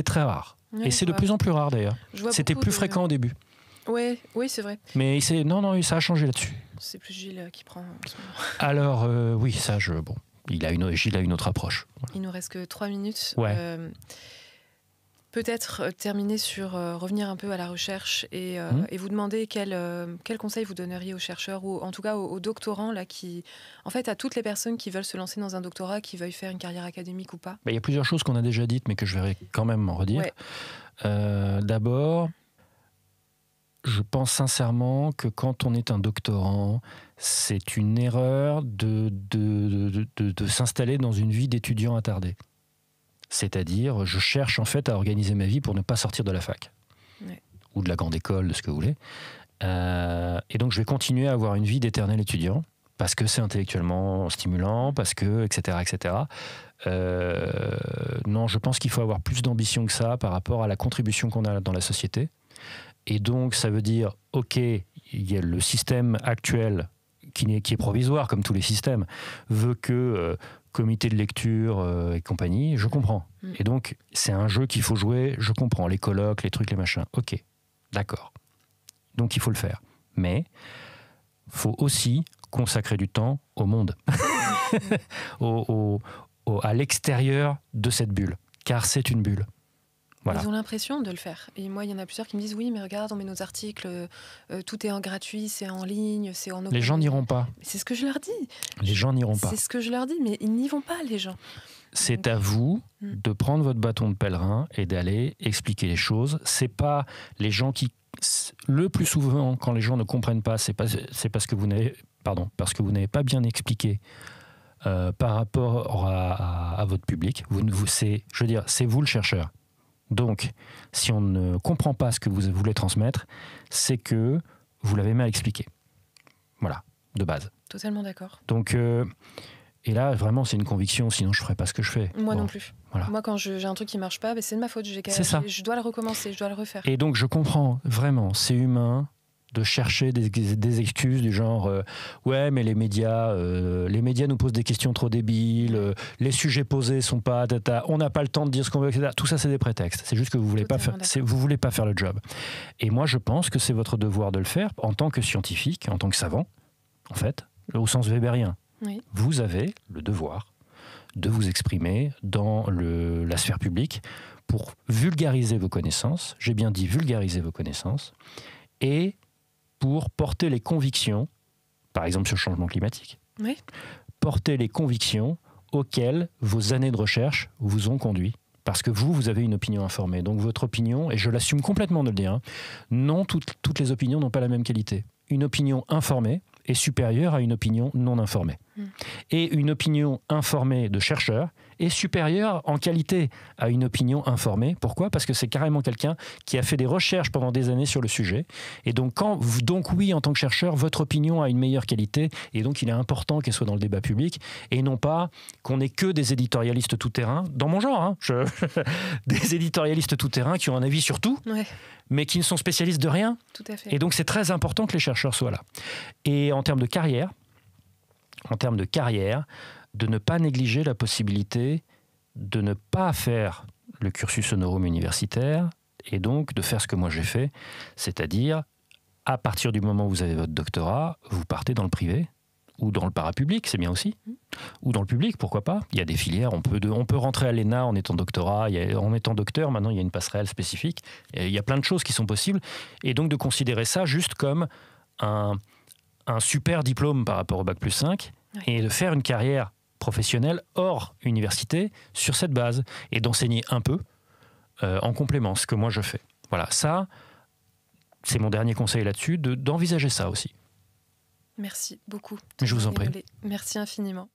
très rare. Et c'est de plus en plus rare d'ailleurs. C'était plus fréquent au début. Oui, c'est vrai. Mais non, ça a changé là-dessus. C'est plus Gilles qui prend en ce moment. Alors, oui, ça, Gilles a une autre approche. Il nous reste que 3 minutes. Ouais. Peut-être terminer sur revenir un peu à la recherche et vous demander quel conseil vous donneriez aux chercheurs, ou en tout cas aux doctorants, là, en fait, à toutes les personnes qui veulent se lancer dans un doctorat, qui veuillent faire une carrière académique ou pas. Il y a plusieurs choses qu'on a déjà dites, mais que je vais quand même en redire. Ouais. D'abord, je pense sincèrement que quand on est un doctorant, c'est une erreur de s'installer dans une vie d'étudiant attardé. C'est-à-dire, je cherche en fait à organiser ma vie pour ne pas sortir de la fac. Ouais. Ou de la grande école, de ce que vous voulez. Et donc, je vais continuer à avoir une vie d'éternel étudiant, parce que c'est intellectuellement stimulant, parce que, etc., etc. Non, je pense qu'il faut avoir plus d'ambition que ça par rapport à la contribution qu'on a dans la société. Et donc, ça veut dire, OK, il y a le système actuel qui est provisoire, comme tous les systèmes, veut que... comité de lecture et compagnie, je comprends. Et donc, c'est un jeu qu'il faut jouer, je comprends, les colloques, les trucs, les machins. Ok, d'accord. Donc, il faut le faire. Mais, il faut aussi consacrer du temps au monde, à l'extérieur de cette bulle, car c'est une bulle. Voilà. Ils ont l'impression de le faire. Et moi, il y en a plusieurs qui me disent, oui, mais regarde, on met nos articles, tout est en gratuit, c'est en ligne, c'est en open. Les gens n'iront pas. C'est ce que je leur dis. Les gens n'iront pas. C'est ce que je leur dis, mais ils n'y vont pas, les gens. C'est à vous de prendre votre bâton de pèlerin et d'aller expliquer les choses. C'est pas les gens qui... Le plus souvent, quand les gens ne comprennent pas, c'est parce que vous n'avez pas bien expliqué par rapport à votre public. C'est vous le chercheur. Donc, si on ne comprend pas ce que vous voulez transmettre, c'est que vous l'avez mal expliqué. Voilà, de base. Totalement d'accord. Donc, et là, vraiment, c'est une conviction, sinon je ne ferais pas ce que je fais. Moi non plus. Voilà. Moi, quand j'ai un truc qui ne marche pas, c'est de ma faute. Je dois le recommencer, je dois le refaire. Et donc, je comprends, vraiment, c'est humain de chercher des excuses du genre ouais, mais les médias nous posent des questions trop débiles, les sujets posés sont pas on n'a pas le temps de dire ce qu'on veut, etc. Tout ça, c'est des prétextes. C'est juste que vous voulez pas faire le job. Et moi, je pense que c'est votre devoir de le faire en tant que scientifique, en tant que savant, en fait, au sens weberien. Oui. Vous avez le devoir de vous exprimer dans la sphère publique pour vulgariser vos connaissances. J'ai bien dit vulgariser vos connaissances et pour porter les convictions, par exemple sur le changement climatique, oui. Porter les convictions auxquelles vos années de recherche vous ont conduit. Parce que vous avez une opinion informée. Donc votre opinion, et je l'assume complètement de le dire, non, toutes les opinions n'ont pas la même qualité. Une opinion informée est supérieure à une opinion non informée. Et une opinion informée de chercheur est supérieure en qualité à une opinion informée. Pourquoi ? Parce que c'est carrément quelqu'un qui a fait des recherches pendant des années sur le sujet. Et donc, oui, en tant que chercheur, votre opinion a une meilleure qualité. Et donc, il est important qu'elle soit dans le débat public. Et non pas qu'on n'ait que des éditorialistes tout-terrain, dans mon genre, des éditorialistes tout-terrain qui ont un avis sur tout, mais qui ne sont spécialistes de rien. Tout à fait. Et donc, c'est très important que les chercheurs soient là. Et en termes de carrière, de ne pas négliger la possibilité de ne pas faire le cursus honorum universitaire et donc de faire ce que moi j'ai fait, c'est-à-dire à partir du moment où vous avez votre doctorat, vous partez dans le privé ou dans le parapublic, c'est bien aussi, ou dans le public, pourquoi pas. Il y a des filières, on peut rentrer à l'ENA en étant doctorat, en étant docteur, maintenant il y a une passerelle spécifique, et il y a plein de choses qui sont possibles, et donc de considérer ça juste comme un super diplôme par rapport au Bac+5, et de faire une carrière professionnelle hors université sur cette base, et d'enseigner un peu en complément, ce que moi je fais. Voilà, ça, c'est mon dernier conseil là-dessus, d'envisager ça aussi. Merci beaucoup. Je vous en prie. Merci infiniment.